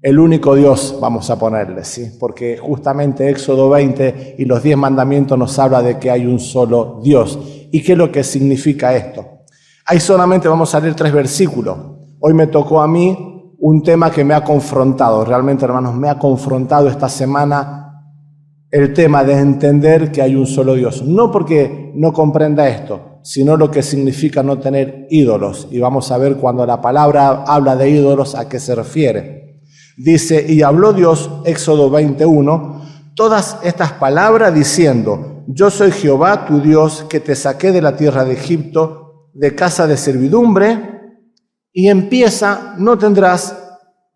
el único Dios, vamos a ponerle, ¿sí? Porque justamente Éxodo 20 y los 10 mandamientos nos habla de que hay un solo Dios. ¿Y qué es lo que significa esto? Ahí solamente vamos a leer 3 versículos. Hoy me tocó a mí un tema que me ha confrontado. Realmente, hermanos, me ha confrontado esta semana el tema de entender que hay un solo Dios. No porque no comprenda esto, sino lo que significa no tener ídolos. Y vamos a ver cuando la palabra habla de ídolos a qué se refiere. Dice, y habló Dios, Éxodo 21, todas estas palabras diciendo, yo soy Jehová tu Dios que te saqué de la tierra de Egipto, de casa de servidumbre, y empieza, no tendrás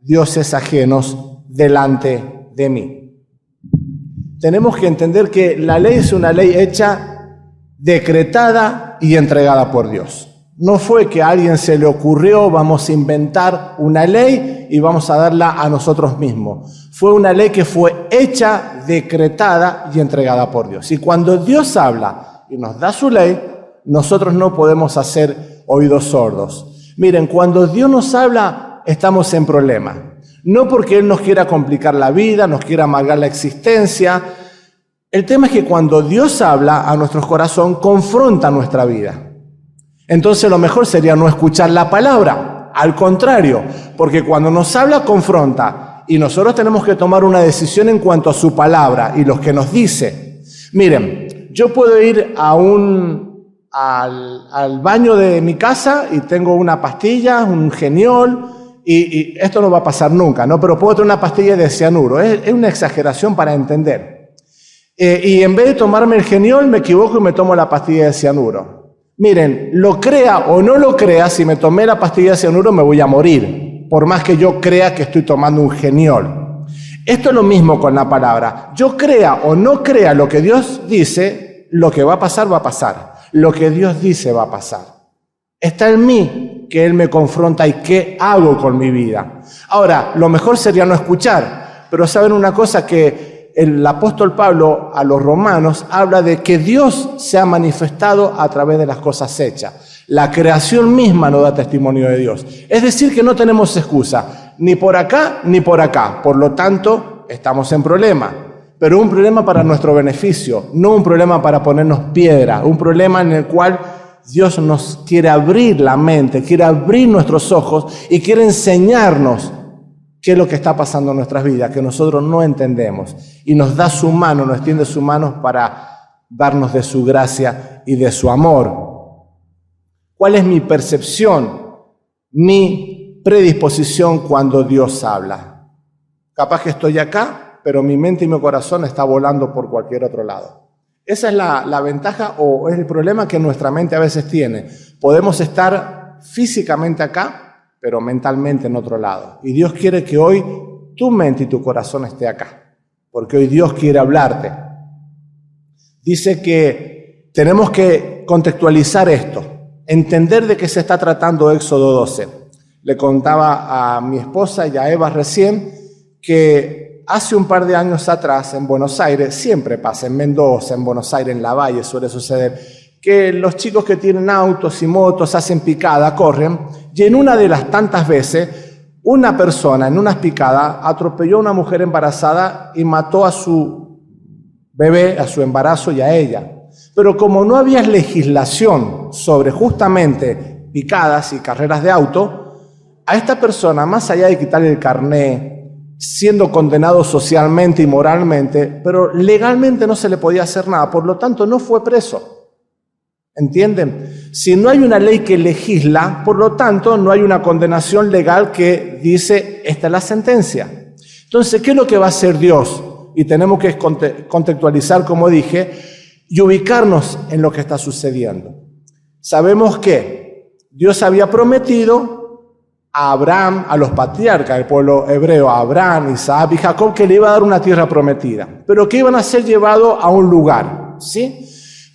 dioses ajenos delante de mí. Tenemos que entender que la ley es una ley hecha, decretada y entregada por Dios. No fue que a alguien se le ocurrió, vamos a inventar una ley y vamos a darla a nosotros mismos. Fue una ley que fue hecha, decretada y entregada por Dios. Y cuando Dios habla y nos da su ley, nosotros no podemos hacer oídos sordos. Miren, cuando Dios nos habla, estamos en problema. No porque Él nos quiera complicar la vida, nos quiera amargar la existencia. El tema es que cuando Dios habla a nuestro corazón, confronta nuestra vida. Entonces lo mejor sería no escuchar la palabra, al contrario, porque cuando nos habla confronta y nosotros tenemos que tomar una decisión en cuanto a su palabra y lo que nos dice. Miren, yo puedo ir al baño de mi casa y tengo una pastilla, un geniol, y esto no va a pasar nunca, ¿no? Pero puedo tener una pastilla de cianuro, es una exageración para entender. Y en vez de tomarme el geniol me equivoco y me tomo la pastilla de cianuro. Miren, lo crea o no lo crea, si me tomé la pastilla de cianuro me voy a morir, por más que yo crea que estoy tomando un geniol. Esto es lo mismo con la palabra. Yo crea o no crea lo que Dios dice, lo que va a pasar, va a pasar. Lo que Dios dice va a pasar. Está en mí que Él me confronta y qué hago con mi vida. Ahora, lo mejor sería no escuchar, pero saben una cosa que el apóstol Pablo a los romanos habla de que Dios se ha manifestado a través de las cosas hechas. La creación misma nos da testimonio de Dios. Es decir, que no tenemos excusa, ni por acá ni por acá. Por lo tanto, estamos en problema. Pero un problema para nuestro beneficio, no un problema para ponernos piedra. Un problema en el cual Dios nos quiere abrir la mente, quiere abrir nuestros ojos y quiere enseñarnos qué es lo que está pasando en nuestras vidas, que nosotros no entendemos. Y nos da su mano, nos extiende su mano para darnos de su gracia y de su amor. ¿Cuál es mi percepción, mi predisposición cuando Dios habla? Capaz que estoy acá, pero mi mente y mi corazón está volando por cualquier otro lado. Esa es la ventaja o es el problema que nuestra mente a veces tiene. Podemos estar físicamente acá, pero mentalmente en otro lado. Y Dios quiere que hoy tu mente y tu corazón esté acá, porque hoy Dios quiere hablarte. Dice que tenemos que contextualizar esto, entender de qué se está tratando Éxodo 12. Le contaba a mi esposa y a Eva recién que hace un par de años atrás en Buenos Aires, siempre pasa, en Mendoza, en Buenos Aires, en La Valle suele suceder, que los chicos que tienen autos y motos hacen picada, corren, y en una de las tantas veces, una persona en unas picadas atropelló a una mujer embarazada y mató a su bebé, a su embarazo y a ella. Pero como no había legislación sobre justamente picadas y carreras de auto, a esta persona, más allá de quitarle el carné, siendo condenado socialmente y moralmente, pero legalmente no se le podía hacer nada, por lo tanto no fue preso. ¿Entienden? Si no hay una ley que legisla, por lo tanto, no hay una condenación legal que dice, esta es la sentencia. Entonces, ¿qué es lo que va a hacer Dios? Y tenemos que contextualizar, como dije, y ubicarnos en lo que está sucediendo. Sabemos que Dios había prometido a Abraham, a los patriarcas del pueblo hebreo, a Abraham, Isaac y Jacob, que le iba a dar una tierra prometida, pero que iban a ser llevados a un lugar, ¿sí?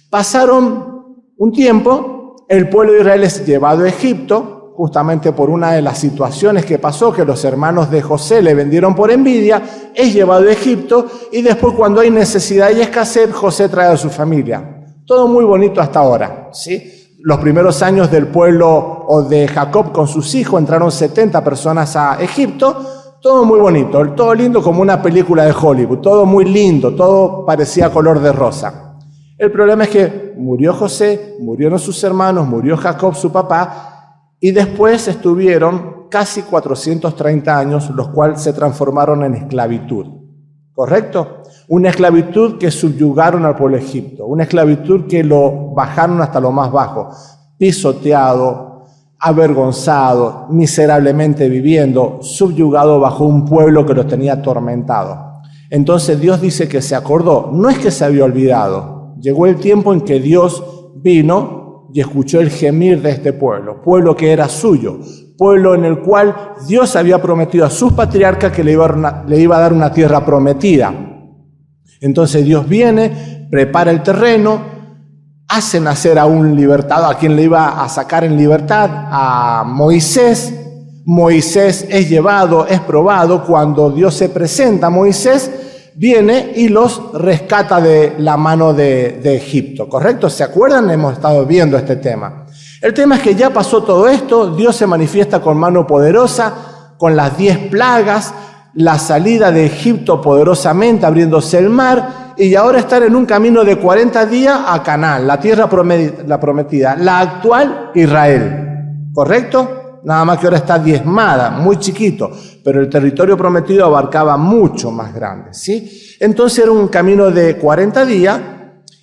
Pasaron un tiempo, el pueblo de Israel es llevado a Egipto, justamente por una de las situaciones que pasó, que los hermanos de José le vendieron por envidia, es llevado a Egipto y después cuando hay necesidad y escasez, José trae a su familia. Todo muy bonito hasta ahora, ¿sí? Los primeros años del pueblo o de Jacob con sus hijos, entraron 70 personas a Egipto, Todo muy bonito, todo lindo como una película de Hollywood, todo muy lindo, todo parecía color de rosa. El problema es que murió José, murieron sus hermanos, murió Jacob, su papá, y después estuvieron casi 430 años, los cuales se transformaron en esclavitud. ¿Correcto? Una esclavitud que subyugaron al pueblo de Egipto, una esclavitud que lo bajaron hasta lo más bajo, pisoteado, avergonzado, miserablemente viviendo, subyugado bajo un pueblo que los tenía atormentado. Entonces Dios dice que se acordó, no es que se había olvidado, llegó el tiempo en que Dios vino y escuchó el gemir de este pueblo que era suyo, pueblo en el cual Dios había prometido a sus patriarcas que le iba a dar una tierra prometida. Entonces Dios viene, prepara el terreno, hace nacer a un libertador, a quien le iba a sacar en libertad, a Moisés. Moisés es llevado, es probado. Cuando Dios se presenta a Moisés, viene y los rescata de la mano de Egipto, ¿correcto? ¿Se acuerdan? Hemos estado viendo este tema. El tema es que ya pasó todo esto, Dios se manifiesta con mano poderosa, con las 10 plagas, la salida de Egipto poderosamente, abriéndose el mar, y ahora están en un camino de 40 días a Canaán, la tierra prometida, la actual Israel, ¿correcto? Nada más que ahora está diezmada, muy chiquito, pero el territorio prometido abarcaba mucho más grande, ¿sí? Entonces era un camino de 40 días,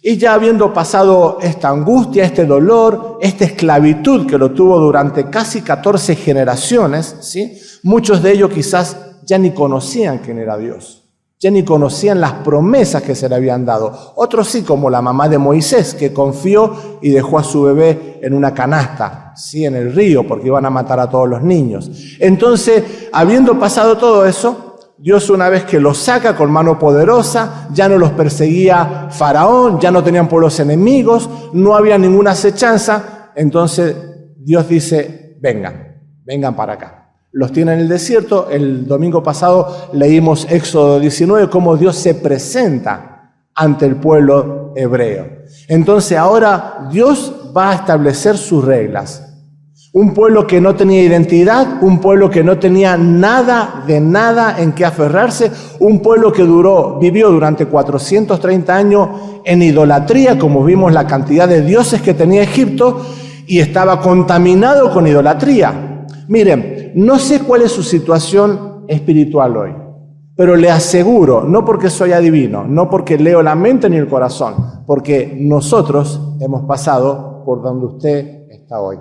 y ya habiendo pasado esta angustia, este dolor, esta esclavitud que lo tuvo durante casi 14 generaciones, ¿sí? Muchos de ellos quizás ya ni conocían quién era Dios. Ya ni conocían las promesas que se le habían dado. Otros sí, como la mamá de Moisés, que confió y dejó a su bebé en una canasta, sí, en el río, porque iban a matar a todos los niños. Entonces, habiendo pasado todo eso, Dios, una vez que los saca con mano poderosa, ya no los perseguía Faraón, ya no tenían pueblos enemigos, no había ninguna acechanza. Entonces Dios dice, vengan para acá. Los tiene en el desierto. El domingo pasado leímos Éxodo 19, cómo Dios se presenta ante el pueblo hebreo. Entonces ahora Dios va a establecer sus reglas. Un pueblo que no tenía identidad, un pueblo que no tenía nada en qué aferrarse, un pueblo que vivió durante 430 años en idolatría, como vimos la cantidad de dioses que tenía Egipto, y estaba contaminado con idolatría. Miren, no sé cuál es su situación espiritual hoy, pero le aseguro, no porque soy adivino, no porque leo la mente ni el corazón, porque nosotros hemos pasado por donde usted está hoy.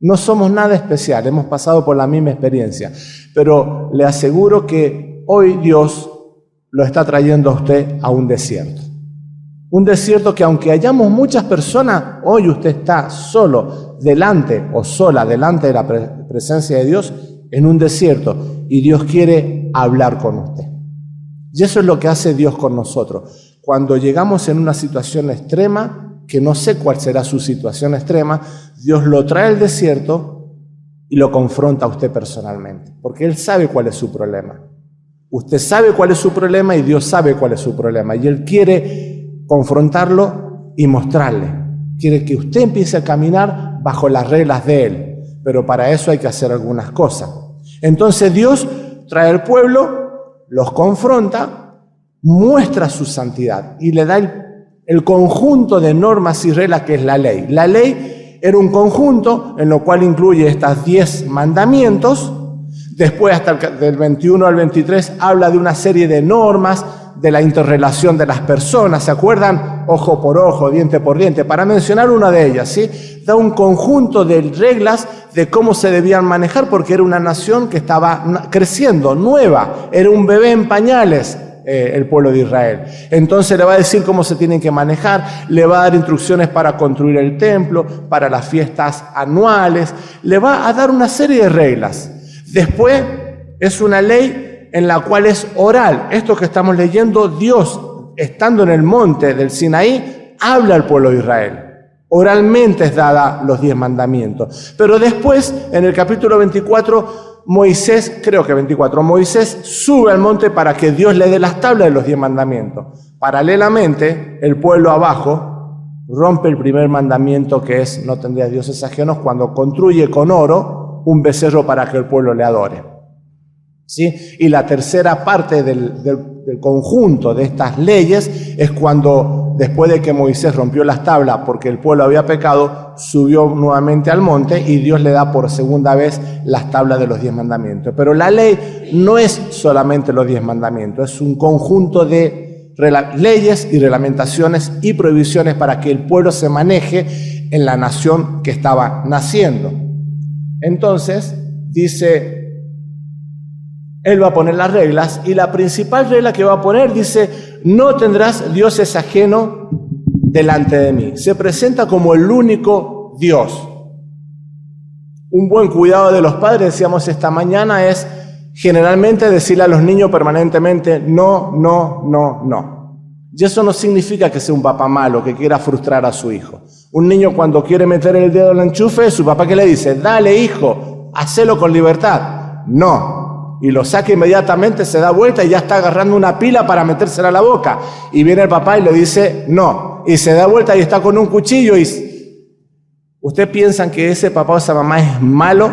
No somos nada especial, hemos pasado por la misma experiencia, pero le aseguro que hoy Dios lo está trayendo a usted a un desierto. Un desierto que aunque hayamos muchas personas, hoy usted está solo delante o sola delante de la presencia de Dios en un desierto y Dios quiere hablar con usted. Y eso es lo que hace Dios con nosotros. Cuando llegamos en una situación extrema, que no sé cuál será su situación extrema, Dios lo trae al desierto y lo confronta a usted personalmente, porque Él sabe cuál es su problema. Usted sabe cuál es su problema y Dios sabe cuál es su problema. Y Él quiere confrontarlo y mostrarle. Quiere que usted empiece a caminar bajo las reglas de Él, pero para eso hay que hacer algunas cosas. Entonces Dios trae al pueblo, los confronta, muestra su santidad y le da el conjunto de normas y reglas que es la ley. La ley era un conjunto en lo cual incluye estas 10 mandamientos. Después, hasta del 21 al 23, habla de una serie de normas, de la interrelación de las personas. ¿Se acuerdan? Ojo por ojo, diente por diente, para mencionar una de ellas, ¿sí? Da un conjunto de reglas de cómo se debían manejar, porque era una nación que estaba creciendo, nueva, era un bebé en pañales. El pueblo de Israel. Entonces le va a decir cómo se tienen que manejar, le va a dar instrucciones para construir el templo, para las fiestas anuales, le va a dar una serie de reglas. Después es una ley en la cual es oral. Esto que estamos leyendo, Dios, estando en el monte del Sinaí, habla al pueblo de Israel. Oralmente es dada los 10 mandamientos. Pero después, en el capítulo 24, Moisés sube al monte para que Dios le dé las tablas de los 10 mandamientos. Paralelamente, el pueblo abajo rompe el primer mandamiento, que es no tendrías dioses ajenos, cuando construye con oro un becerro para que el pueblo le adore. ¿sí? Y la tercera parte del conjunto de estas leyes es cuando, después de que Moisés rompió las tablas porque el pueblo había pecado, subió nuevamente al monte y Dios le da por segunda vez las tablas de los 10 mandamientos. Pero la ley no es solamente los 10 mandamientos, es un conjunto de leyes y reglamentaciones y prohibiciones para que el pueblo se maneje en la nación que estaba naciendo. Entonces, dice, Él va a poner las reglas, y la principal regla que va a poner dice: no tendrás dioses ajenos delante de mí. Se presenta como el único Dios. Un buen cuidado de los padres, decíamos esta mañana, es generalmente decirle a los niños permanentemente no, no, no, no. Y eso no significa que sea un papá malo, que quiera frustrar a su hijo. Un niño, cuando quiere meter el dedo en el enchufe, su papá, ¿qué le dice? Dale, hijo, hacelo con libertad. No. Y lo saca inmediatamente, se da vuelta y ya está agarrando una pila para metérsela a la boca. Y viene el papá y le dice no. Y se da vuelta y está con un cuchillo. Y ¿usted piensa que ese papá o esa mamá es malo?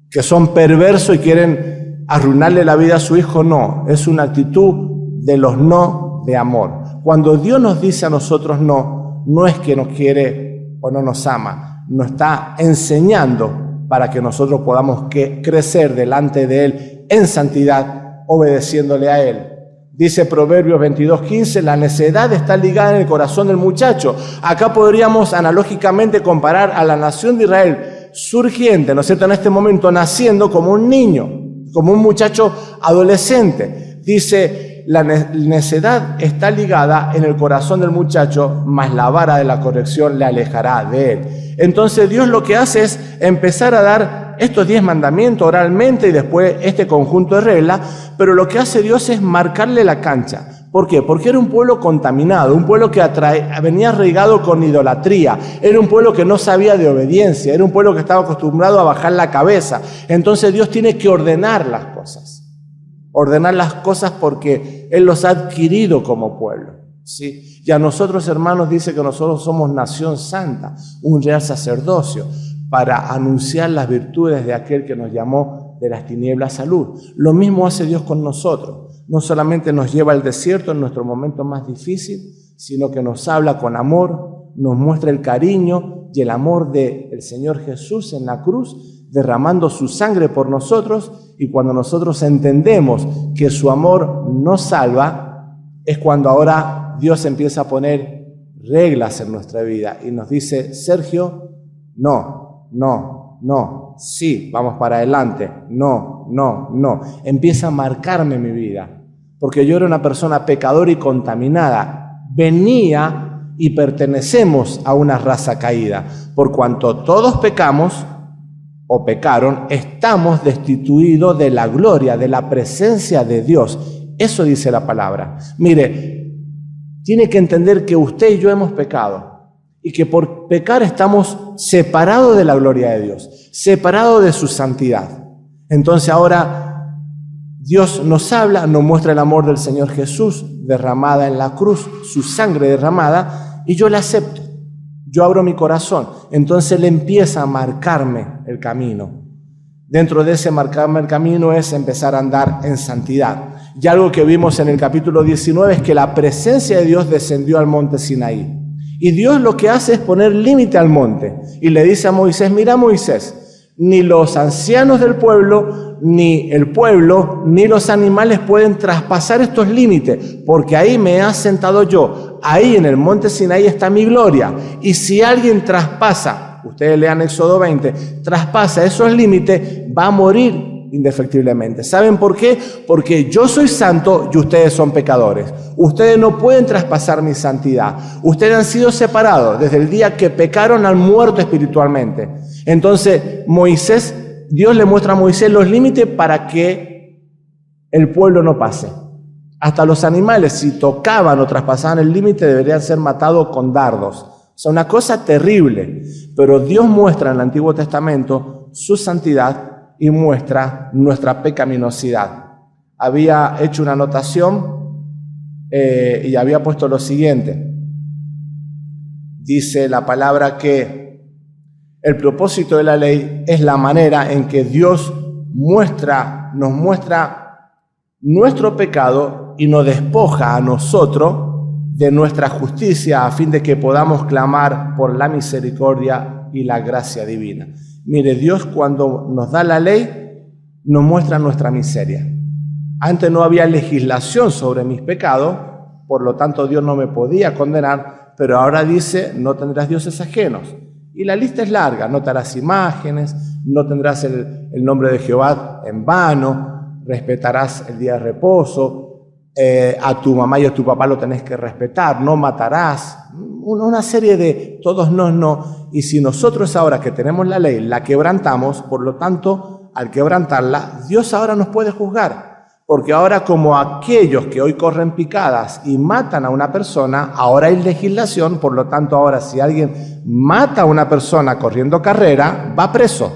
¿Que son perversos y quieren arruinarle la vida a su hijo? No, es una actitud de los no de amor. Cuando Dios nos dice a nosotros no, no es que nos quiere o no nos ama, nos está enseñando para que nosotros podamos crecer delante de Él en santidad, obedeciéndole a Él. Dice Proverbios 22:15, la necedad está ligada en el corazón del muchacho. Acá podríamos analógicamente comparar a la nación de Israel surgiente, ¿no es cierto?, en este momento naciendo como un niño, como un muchacho adolescente. Dice, la necedad está ligada en el corazón del muchacho, mas la vara de la corrección le alejará de él. Entonces Dios lo que hace es empezar a dar estos 10 mandamientos oralmente y después este conjunto de reglas, pero lo que hace Dios es marcarle la cancha. ¿Por qué? Porque era un pueblo contaminado, un pueblo que venía regado con idolatría, era un pueblo que no sabía de obediencia, era un pueblo que estaba acostumbrado a bajar la cabeza. Entonces Dios tiene que ordenar las cosas. Ordenar las cosas porque Él los ha adquirido como pueblo, ¿sí? Y a nosotros, hermanos, dice que nosotros somos nación santa, un real sacerdocio, para anunciar las virtudes de aquel que nos llamó de las tinieblas a luz. Lo mismo hace Dios con nosotros. No solamente nos lleva al desierto en nuestro momento más difícil, sino que nos habla con amor, nos muestra el cariño y el amor del Señor Jesús en la cruz, derramando su sangre por nosotros. Y cuando nosotros entendemos que su amor nos salva, es cuando ahora Dios empieza a poner reglas en nuestra vida y nos dice: Sergio, no, no, no, sí, vamos para adelante, no, no, no. Empieza a marcarme mi vida, porque yo era una persona pecadora y contaminada. Venía y pertenecemos a una raza caída. Por cuanto todos pecamos o pecaron, estamos destituidos de la gloria, de la presencia de Dios. Eso dice la palabra. Mire, tiene que entender que usted y yo hemos pecado y que por pecar estamos separados de la gloria de Dios, separados de su santidad. Entonces ahora Dios nos habla, nos muestra el amor del Señor Jesús derramada en la cruz, su sangre derramada, y yo la acepto. Yo abro mi corazón, entonces Él empieza a marcarme el camino. Dentro de ese marcarme el camino es empezar a andar en santidad. Y algo que vimos en el capítulo 19 es que la presencia de Dios descendió al monte Sinaí. Y Dios lo que hace es poner límite al monte. Y le dice a Moisés: mira, Moisés, ni los ancianos del pueblo, ni el pueblo, ni los animales pueden traspasar estos límites, porque ahí me he sentado yo. Ahí en el monte Sinaí está mi gloria. Y si alguien traspasa, ustedes lean Éxodo 20, traspasa esos límites, va a morir indefectiblemente. ¿Saben por qué? Porque yo soy santo y ustedes son pecadores. Ustedes no pueden traspasar mi santidad. Ustedes han sido separados. Desde el día que pecaron, han muerto espiritualmente. Entonces Dios le muestra a Moisés los límites para que el pueblo no pase. Hasta los animales, si tocaban o traspasaban el límite, deberían ser matados con dardos. O sea, una cosa terrible. Pero Dios muestra en el Antiguo Testamento su santidad y muestra nuestra pecaminosidad. Había hecho una anotación y había puesto lo siguiente. Dice la palabra que el propósito de la ley es la manera en que Dios nos muestra nuestro pecado y nos despoja a nosotros de nuestra justicia a fin de que podamos clamar por la misericordia y la gracia divina. Mire, Dios cuando nos da la ley nos muestra nuestra miseria. Antes no había legislación sobre mis pecados, por lo tanto Dios no me podía condenar, pero ahora dice, no tendrás dioses ajenos. Y la lista es larga, no te harás imágenes, no tendrás el nombre de Jehová en vano, respetarás el día de reposo, a tu mamá y a tu papá lo tenés que respetar, no matarás, una serie de todos no. Y si nosotros ahora que tenemos la ley la quebrantamos, por lo tanto, al quebrantarla, Dios ahora nos puede juzgar. Porque ahora como aquellos que hoy corren picadas y matan a una persona, ahora hay legislación, por lo tanto ahora si alguien mata a una persona corriendo carrera, va preso.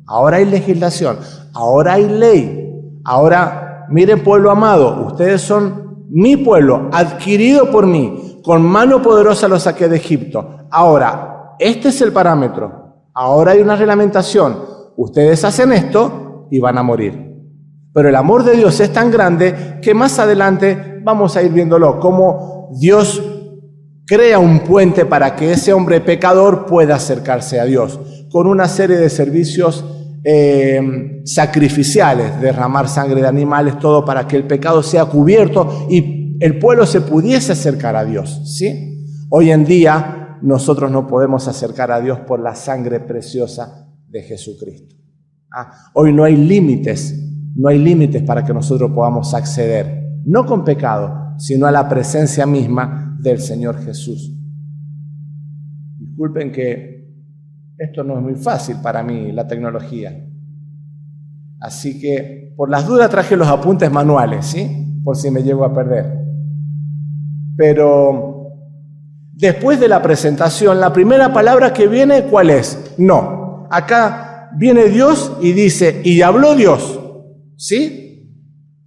Ahora hay legislación, ahora hay ley. Ahora, miren pueblo amado, ustedes son mi pueblo, adquirido por mí, con mano poderosa los saqué de Egipto. Ahora, este es el parámetro, ahora hay una reglamentación, ustedes hacen esto y van a morir. Pero el amor de Dios es tan grande que más adelante vamos a ir viéndolo, cómo Dios crea un puente para que ese hombre pecador pueda acercarse a Dios, con una serie de servicios sacrificiales, derramar sangre de animales, todo para que el pecado sea cubierto y el pueblo se pudiese acercar a Dios, ¿sí? Hoy en día nosotros no podemos acercar a Dios por la sangre preciosa de Jesucristo. Hoy no hay límites. No hay límites para que nosotros podamos acceder, no con pecado, sino a la presencia misma del Señor Jesús. Disculpen que esto no es muy fácil para mí, la tecnología. Así que, por las dudas traje los apuntes manuales, ¿sí? Por si me llego a perder. Pero, después de la presentación, la primera palabra que viene, ¿cuál es? No. Acá viene Dios y dice, y habló Dios. ¿Sí?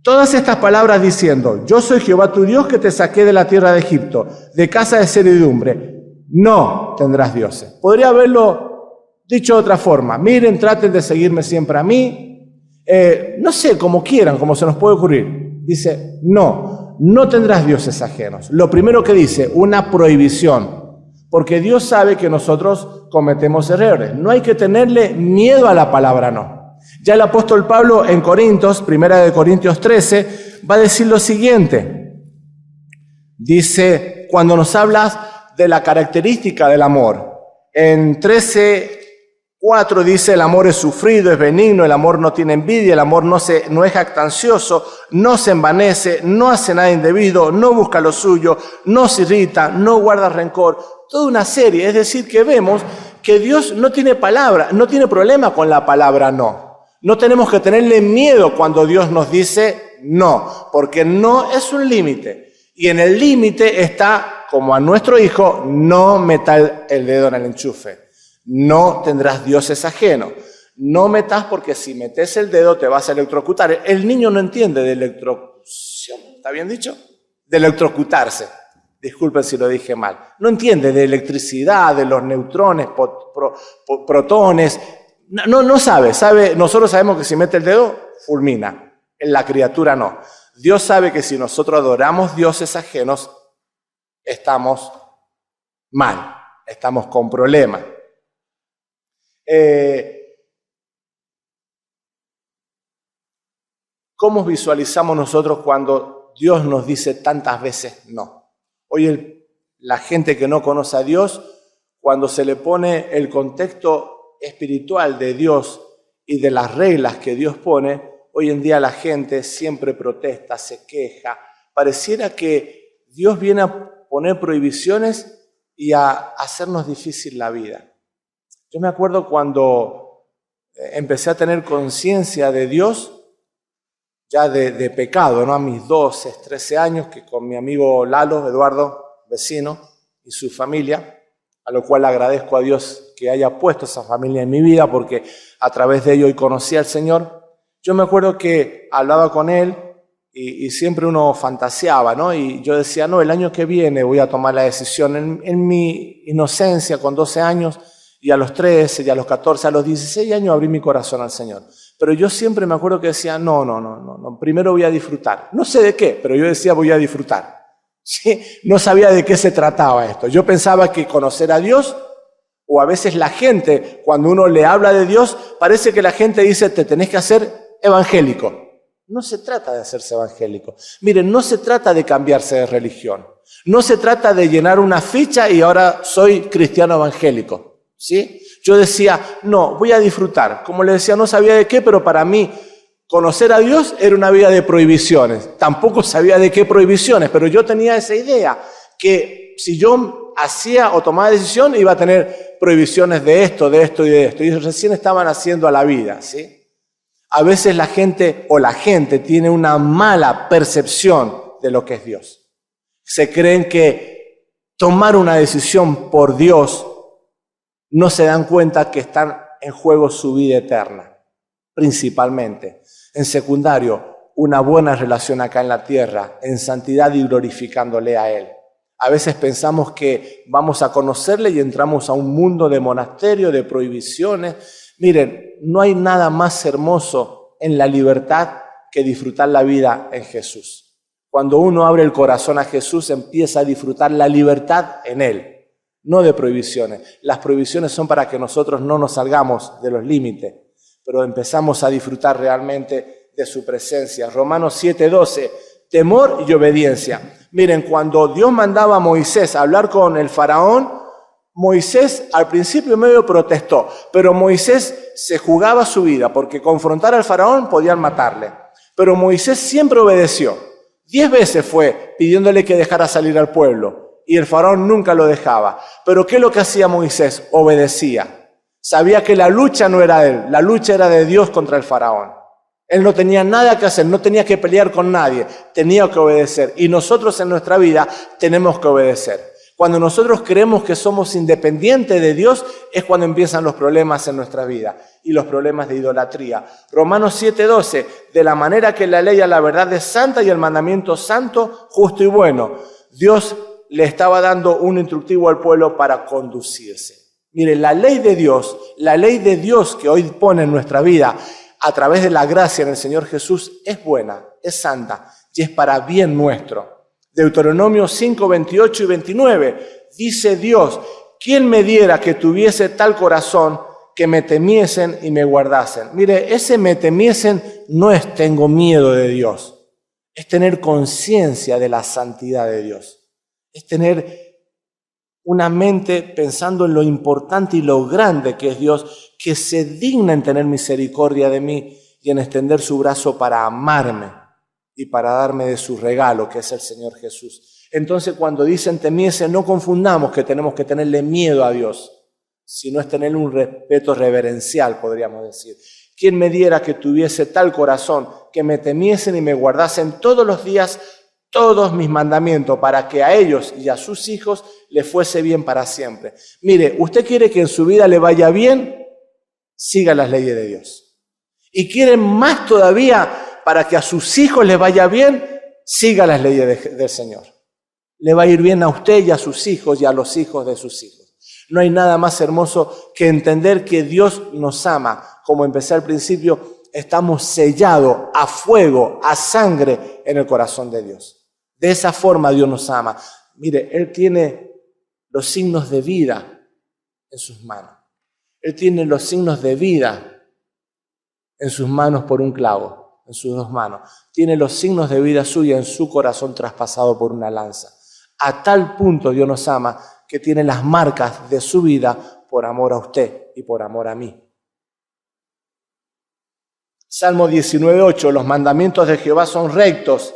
Todas estas palabras diciendo, yo soy Jehová tu Dios que te saqué de la tierra de Egipto, de casa de servidumbre. No tendrás dioses. Podría haberlo dicho de otra forma. Miren, traten de seguirme siempre a mí. No sé, como quieran, como se nos puede ocurrir. Dice, no tendrás dioses ajenos. Lo primero que dice, una prohibición. Porque Dios sabe que nosotros cometemos errores. No hay que tenerle miedo a la palabra no. Ya el apóstol Pablo en Corintios, 1 Corintios 13, va a decir lo siguiente. Dice, cuando nos hablas de la característica del amor, en 13:4 dice, el amor es sufrido, es benigno, el amor no tiene envidia, el amor no es jactancioso, no se envanece, no hace nada indebido, no busca lo suyo, no se irrita, no guarda rencor. Toda una serie, es decir, que vemos que Dios no tiene problema con la palabra no. No tenemos que tenerle miedo cuando Dios nos dice no, porque no es un límite. Y en el límite está, como a nuestro hijo, no metas el dedo en el enchufe. No tendrás dioses ajenos. No metas porque si metes el dedo te vas a electrocutar. El niño no entiende de electrocución, ¿está bien dicho? De electrocutarse. Disculpen si lo dije mal. No entiende de electricidad, de los neutrones, protones. No sabe, nosotros sabemos que si mete el dedo, fulmina. En la criatura no. Dios sabe que si nosotros adoramos dioses ajenos, estamos mal, estamos con problemas. ¿Cómo visualizamos nosotros cuando Dios nos dice tantas veces no? Hoy la gente que no conoce a Dios, cuando se le pone el contexto espiritual de Dios y de las reglas que Dios pone, hoy en día la gente siempre protesta, se queja. Pareciera que Dios viene a poner prohibiciones y a hacernos difícil la vida. Yo me acuerdo cuando empecé a tener conciencia de Dios, ya de pecado, ¿no? A mis 12, 13 años, que con mi amigo Lalo, Eduardo, vecino, y su familia, a lo cual agradezco a Dios que haya puesto esa familia en mi vida, porque a través de ello hoy conocí al Señor. Yo me acuerdo que hablaba con él y siempre uno fantaseaba, ¿no? Y yo decía, no, el año que viene voy a tomar la decisión. En mi inocencia, con 12 años, y a los 13, y a los 14, a los 16 años abrí mi corazón al Señor. Pero yo siempre me acuerdo que decía, no, primero voy a disfrutar. No sé de qué, pero yo decía voy a disfrutar. ¿Sí? No sabía de qué se trataba esto. Yo pensaba que conocer a Dios, o a veces la gente, cuando uno le habla de Dios, parece que la gente dice, te tenés que hacer evangélico. No se trata de hacerse evangélico. Miren, no se trata de cambiarse de religión. No se trata de llenar una ficha y ahora soy cristiano evangélico. ¿Sí? Yo decía, no, voy a disfrutar. Como le decía, no sabía de qué, pero para mí conocer a Dios era una vida de prohibiciones. Tampoco sabía de qué prohibiciones, pero yo tenía esa idea que si yo hacía o tomaba decisión iba a tener prohibiciones de esto y de esto. Y recién estaban haciendo a la vida, ¿sí? A veces la gente tiene una mala percepción de lo que es Dios. Se creen que tomar una decisión por Dios no se dan cuenta que están en juego su vida eterna, principalmente. En secundario, una buena relación acá en la tierra, en santidad y glorificándole a Él. A veces pensamos que vamos a conocerle y entramos a un mundo de monasterio, de prohibiciones. Miren, no hay nada más hermoso en la libertad que disfrutar la vida en Jesús. Cuando uno abre el corazón a Jesús, empieza a disfrutar la libertad en Él. No de prohibiciones. Las prohibiciones son para que nosotros no nos salgamos de los límites, pero empezamos a disfrutar realmente de su presencia. Romanos 7:12, temor y obediencia. Miren, cuando Dios mandaba a Moisés a hablar con el faraón, Moisés al principio medio protestó, pero Moisés se jugaba su vida porque confrontar al faraón podían matarle. Pero Moisés siempre obedeció. 10 veces fue pidiéndole que dejara salir al pueblo. Y el faraón nunca lo dejaba. Pero ¿qué es lo que hacía Moisés? Obedecía. Sabía que la lucha no era de él, la lucha era de Dios contra el faraón. Él no tenía nada que hacer, no tenía que pelear con nadie, tenía que obedecer. Y nosotros en nuestra vida tenemos que obedecer. Cuando nosotros creemos que somos independientes de Dios, es cuando empiezan los problemas en nuestra vida y los problemas de idolatría. Romanos 7:12, de la manera que la ley a la verdad es santa y el mandamiento santo, justo y bueno. Dios le estaba dando un instructivo al pueblo para conducirse. Mire, la ley de Dios que hoy pone en nuestra vida a través de la gracia en el Señor Jesús es buena, es santa y es para bien nuestro. Deuteronomio 5:28 y 29 dice Dios, ¿quién me diera que tuviese tal corazón que me temiesen y me guardasen? Mire, ese me temiesen no es tengo miedo de Dios, es tener conciencia de la santidad de Dios. Es tener una mente pensando en lo importante y lo grande que es Dios, que se digna en tener misericordia de mí y en extender su brazo para amarme y para darme de su regalo, que es el Señor Jesús. Entonces, cuando dicen temiese, no confundamos que tenemos que tenerle miedo a Dios, sino es tenerle un respeto reverencial, podríamos decir. ¿Quién me diera que tuviese tal corazón, que me temiesen y me guardasen todos los días todos mis mandamientos, para que a ellos y a sus hijos les fuese bien para siempre? Mire, usted quiere que en su vida le vaya bien, siga las leyes de Dios. Y quiere más todavía para que a sus hijos les vaya bien, siga las leyes del Señor. Le va a ir bien a usted y a sus hijos y a los hijos de sus hijos. No hay nada más hermoso que entender que Dios nos ama. Como empecé al principio, estamos sellados a fuego, a sangre en el corazón de Dios. De esa forma Dios nos ama. Mire, Él tiene los signos de vida en sus manos. Él tiene los signos de vida en sus manos por un clavo, en sus 2 manos. Tiene los signos de vida suya en su corazón traspasado por una lanza. A tal punto Dios nos ama que tiene las marcas de su vida por amor a usted y por amor a mí. Salmo 19:8, los mandamientos de Jehová son rectos,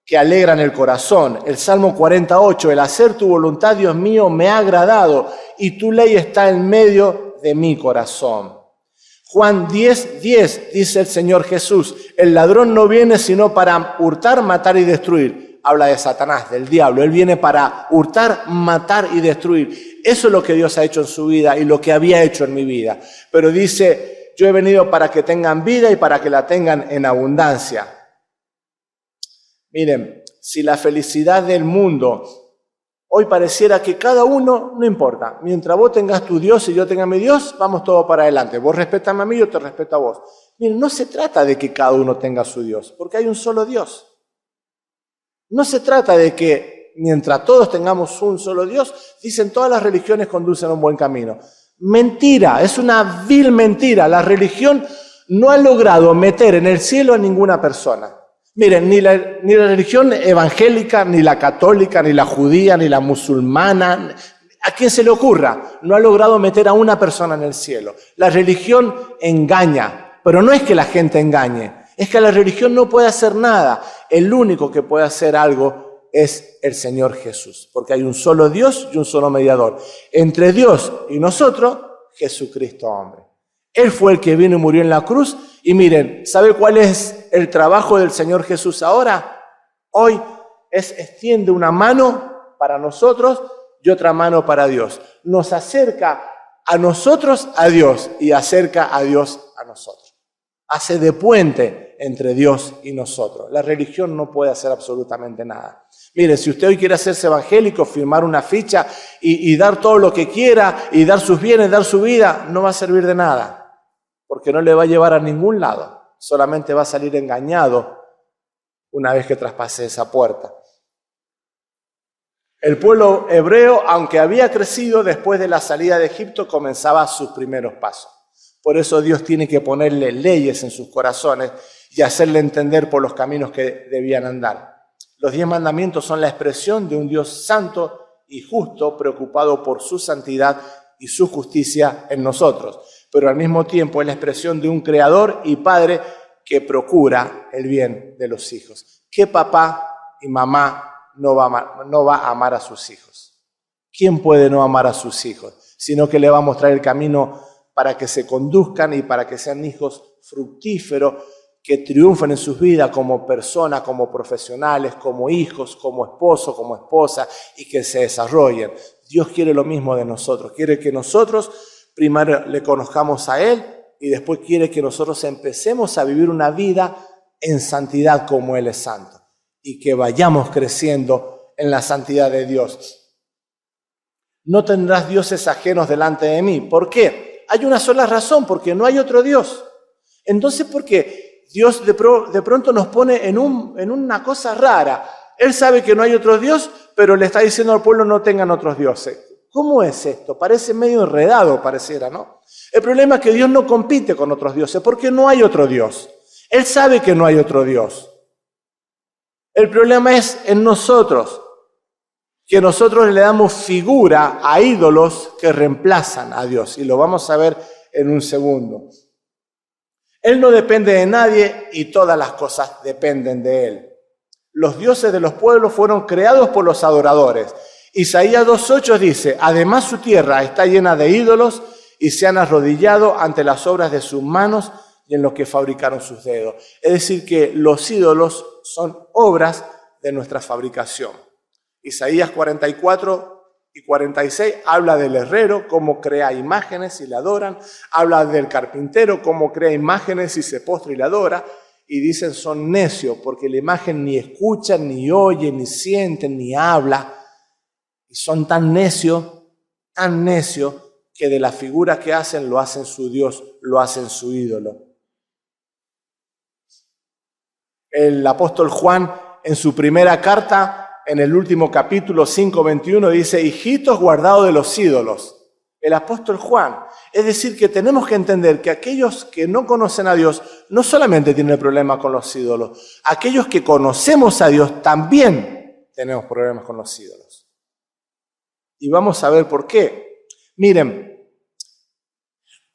que alegran el corazón. El Salmo 48, el hacer tu voluntad, Dios mío, me ha agradado, y tu ley está en medio de mi corazón. Juan 10:10, dice el Señor Jesús, el ladrón no viene sino para hurtar, matar y destruir. Habla de Satanás, del diablo. Él viene para hurtar, matar y destruir. Eso es lo que Dios ha hecho en su vida y lo que había hecho en mi vida. Pero dice, yo he venido para que tengan vida y para que la tengan en abundancia. Miren, si la felicidad del mundo hoy pareciera que cada uno, no importa, mientras vos tengas tu Dios y yo tenga mi Dios, vamos todos para adelante. Vos respetame a mí, yo te respeto a vos. Miren, no se trata de que cada uno tenga su Dios, porque hay un solo Dios. No se trata de que mientras todos tengamos un solo Dios, dicen todas las religiones conducen a un buen camino. Mentira, es una vil mentira. La religión no ha logrado meter en el cielo a ninguna persona. Miren, ni la religión evangélica, ni la católica, ni la judía, ni la musulmana, a quien se le ocurra, no ha logrado meter a una persona en el cielo. La religión engaña, pero no es que la gente engañe, es que la religión no puede hacer nada. El único que puede hacer algo es el Señor Jesús, porque hay un solo Dios y un solo mediador. Entre Dios y nosotros, Jesucristo hombre. Él fue el que vino y murió en la cruz. Y miren, ¿sabe cuál es el trabajo del Señor Jesús ahora? Hoy extiende una mano para nosotros y otra mano para Dios. Nos acerca a nosotros a Dios y acerca a Dios a nosotros. Hace de puente entre Dios y nosotros. La religión no puede hacer absolutamente nada. Mire, si usted hoy quiere hacerse evangélico, firmar una ficha y dar todo lo que quiera y dar sus bienes, dar su vida, no va a servir de nada. Porque no le va a llevar a ningún lado. Solamente va a salir engañado una vez que traspase esa puerta. El pueblo hebreo, aunque había crecido después de la salida de Egipto, comenzaba sus primeros pasos. Por eso Dios tiene que ponerle leyes en sus corazones y hacerle entender por los caminos que debían andar. Los 10 mandamientos son la expresión de un Dios santo y justo, preocupado por su santidad y su justicia en nosotros. Pero al mismo tiempo es la expresión de un creador y padre que procura el bien de los hijos. ¿Qué papá y mamá no va a amar a sus hijos? ¿Quién puede no amar a sus hijos? Sino que le va a mostrar el camino para que se conduzcan y para que sean hijos fructíferos, que triunfen en sus vidas como personas, como profesionales, como hijos, como esposo, como esposa, y que se desarrollen. Dios quiere lo mismo de nosotros. Quiere que nosotros primero le conozcamos a Él y después quiere que nosotros empecemos a vivir una vida en santidad como Él es santo y que vayamos creciendo en la santidad de Dios. No tendrás dioses ajenos delante de mí. ¿Por qué? Hay una sola razón, porque no hay otro Dios. Entonces, ¿por qué Dios de pronto nos pone en una cosa rara? Él sabe que no hay otro Dios, pero le está diciendo al pueblo no tengan otros dioses. ¿Cómo es esto? Parece medio enredado, pareciera, ¿no? El problema es que Dios no compite con otros dioses, porque no hay otro Dios. Él sabe que no hay otro Dios. El problema es en nosotros, que nosotros le damos figura a ídolos que reemplazan a Dios. Y lo vamos a ver en un segundo. Él no depende de nadie y todas las cosas dependen de Él. Los dioses de los pueblos fueron creados por los adoradores. Isaías 2:8 dice, además su tierra está llena de ídolos y se han arrodillado ante las obras de sus manos y en lo que fabricaron sus dedos. Es decir, que los ídolos son obras de nuestra fabricación. Isaías 44 y 46 habla del herrero, cómo crea imágenes y le adoran. Habla del carpintero, cómo crea imágenes y se postra y le adora. Y dicen, son necios, porque la imagen ni escucha, ni oye, ni siente, ni habla. Y son tan necios, que de la figura que hacen, lo hacen su Dios, lo hacen su ídolo. El apóstol Juan, en su primera carta, en el último capítulo 5:21, dice, hijitos guardados de los ídolos. El apóstol Juan. Es decir, que tenemos que entender que aquellos que no conocen a Dios no solamente tienen problema con los ídolos, aquellos que conocemos a Dios también tenemos problemas con los ídolos. Y vamos a ver por qué. Miren,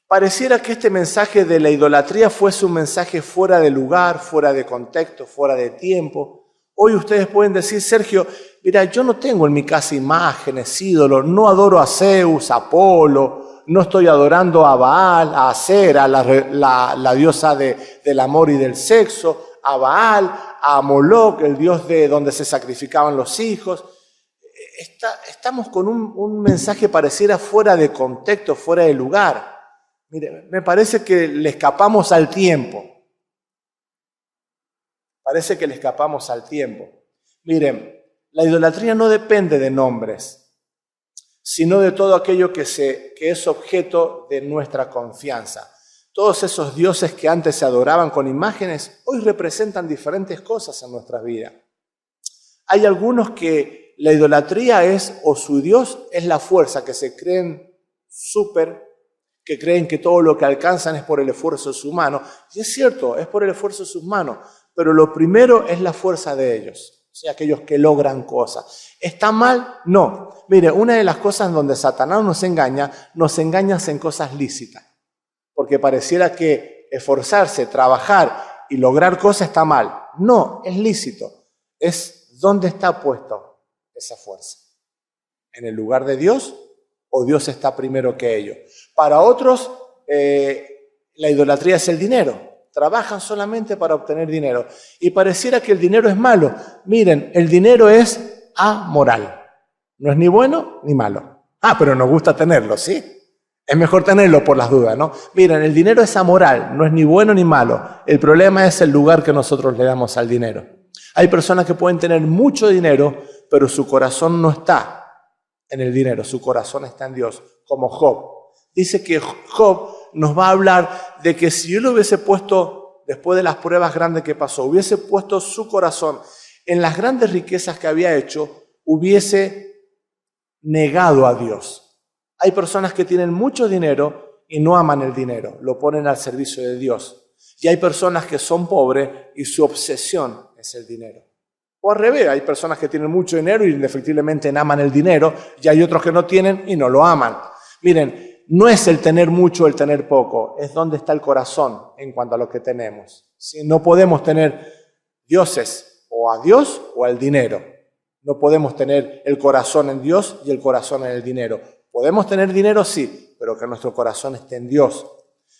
pareciera que este mensaje de la idolatría fuese un mensaje fuera de lugar, fuera de contexto, fuera de tiempo. Hoy ustedes pueden decir, Sergio, mira, yo no tengo en mi casa imágenes, ídolos, no adoro a Zeus, a Apolo, no estoy adorando a Baal, a Acera, la diosa del amor y del sexo, a Baal, a Moloch, el dios de donde se sacrificaban los hijos. Estamos con un mensaje pareciera fuera de contexto, fuera de lugar. Mire, me parece que le escapamos al tiempo. Parece que le escapamos al tiempo. Miren, la idolatría no depende de nombres, sino de todo aquello que es objeto de nuestra confianza. Todos esos dioses que antes se adoraban con imágenes, hoy representan diferentes cosas en nuestras vidas. Hay algunos que la idolatría es, o su Dios es la fuerza, que se creen súper, que creen que todo lo que alcanzan es por el esfuerzo de sus manos. Y es cierto, es por el esfuerzo de sus manos, pero lo primero es la fuerza de ellos, o sea, aquellos que logran cosas. ¿Está mal? No. Mire, una de las cosas donde Satanás nos engaña en cosas lícitas. Porque pareciera que esforzarse, trabajar y lograr cosas está mal. No, es lícito. Es dónde está puesto esa fuerza. ¿En el lugar de Dios o Dios está primero que ellos? Para otros, la idolatría es el dinero. Trabajan solamente para obtener dinero. Y pareciera que el dinero es malo. Miren, el dinero es amoral. No es ni bueno ni malo. Pero nos gusta tenerlo, ¿sí? Es mejor tenerlo por las dudas, ¿no? Miren, el dinero es amoral, no es ni bueno ni malo. El problema es el lugar que nosotros le damos al dinero. Hay personas que pueden tener mucho dinero, pero su corazón no está en el dinero, su corazón está en Dios, como Job. Dice que Job nos va a hablar de que si él hubiese puesto, después de las pruebas grandes que pasó, hubiese puesto su corazón en las grandes riquezas que había hecho, hubiese negado a Dios. Hay personas que tienen mucho dinero y no aman el dinero, lo ponen al servicio de Dios. Y hay personas que son pobres y su obsesión es el dinero. O al revés, hay personas que tienen mucho dinero y indefectiblemente aman el dinero, y hay otros que no tienen y no lo aman. Miren, no es el tener mucho o el tener poco, es dónde está el corazón en cuanto a lo que tenemos. ¿Sí? No podemos tener dioses o a Dios o al dinero. No podemos tener el corazón en Dios y el corazón en el dinero. Podemos tener dinero, sí, pero que nuestro corazón esté en Dios.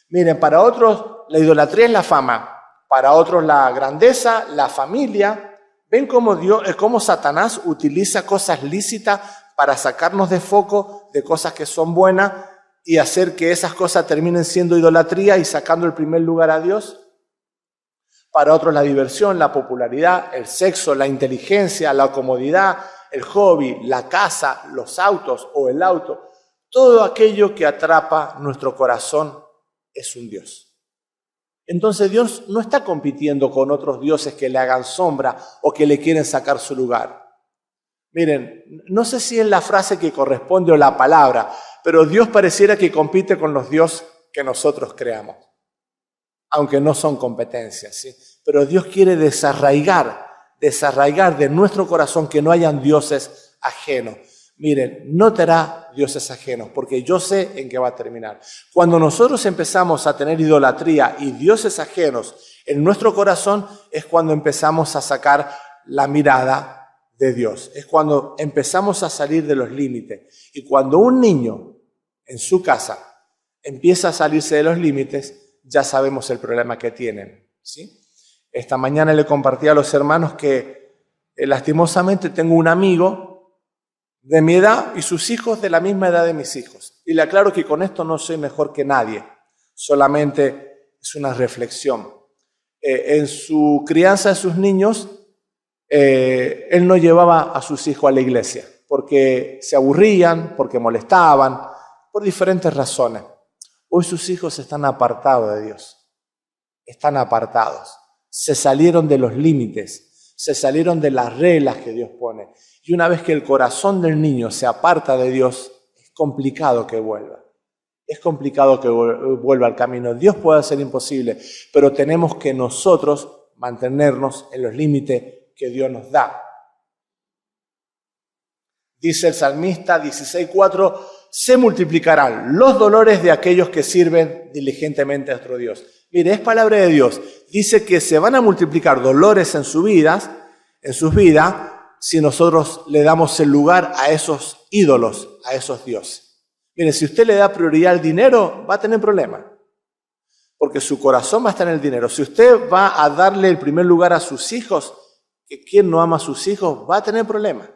Miren, para otros la idolatría es la fama, para otros la grandeza, la familia. ¿Ven cómo Satanás utiliza cosas lícitas para sacarnos de foco de cosas que son buenas y hacer que esas cosas terminen siendo idolatría y sacando el primer lugar a Dios? Para otros la diversión, la popularidad, el sexo, la inteligencia, la comodidad, el hobby, la casa, los autos o el auto. Todo aquello que atrapa nuestro corazón es un Dios. Entonces Dios no está compitiendo con otros dioses que le hagan sombra o que le quieren sacar su lugar. Miren, no sé si es la frase que corresponde o la palabra, pero Dios pareciera que compite con los dioses que nosotros creamos. Aunque no son competencias, ¿sí? Pero Dios quiere desarraigar de nuestro corazón que no hayan dioses ajenos. Miren, no te hará dioses ajenos, porque yo sé en qué va a terminar. Cuando nosotros empezamos a tener idolatría y dioses ajenos en nuestro corazón, es cuando empezamos a sacar la mirada de Dios. Es cuando empezamos a salir de los límites. Y cuando un niño en su casa empieza a salirse de los límites, ya sabemos el problema que tienen, ¿sí? Esta mañana le compartí a los hermanos que lastimosamente tengo un amigo de mi edad y sus hijos de la misma edad de mis hijos. Y le aclaro que con esto no soy mejor que nadie, solamente es una reflexión. En su crianza de sus niños, él no llevaba a sus hijos a la iglesia, porque se aburrían, porque molestaban, por diferentes razones. Hoy sus hijos están apartados de Dios, están apartados, se salieron de los límites, se salieron de las reglas que Dios pone. Y una vez que el corazón del niño se aparta de Dios, es complicado que vuelva. Es complicado que vuelva al camino. Dios puede hacer imposible, pero tenemos que nosotros mantenernos en los límites que Dios nos da. Dice el salmista 16:4, se multiplicarán los dolores de aquellos que sirven diligentemente a nuestro Dios. Mire, es palabra de Dios. Dice que se van a multiplicar dolores en sus vidas, si nosotros le damos el lugar a esos ídolos, a esos dioses. Mire, si usted le da prioridad al dinero, va a tener problemas, porque su corazón va a estar en el dinero. Si usted va a darle el primer lugar a sus hijos, que quien no ama a sus hijos, va a tener problemas.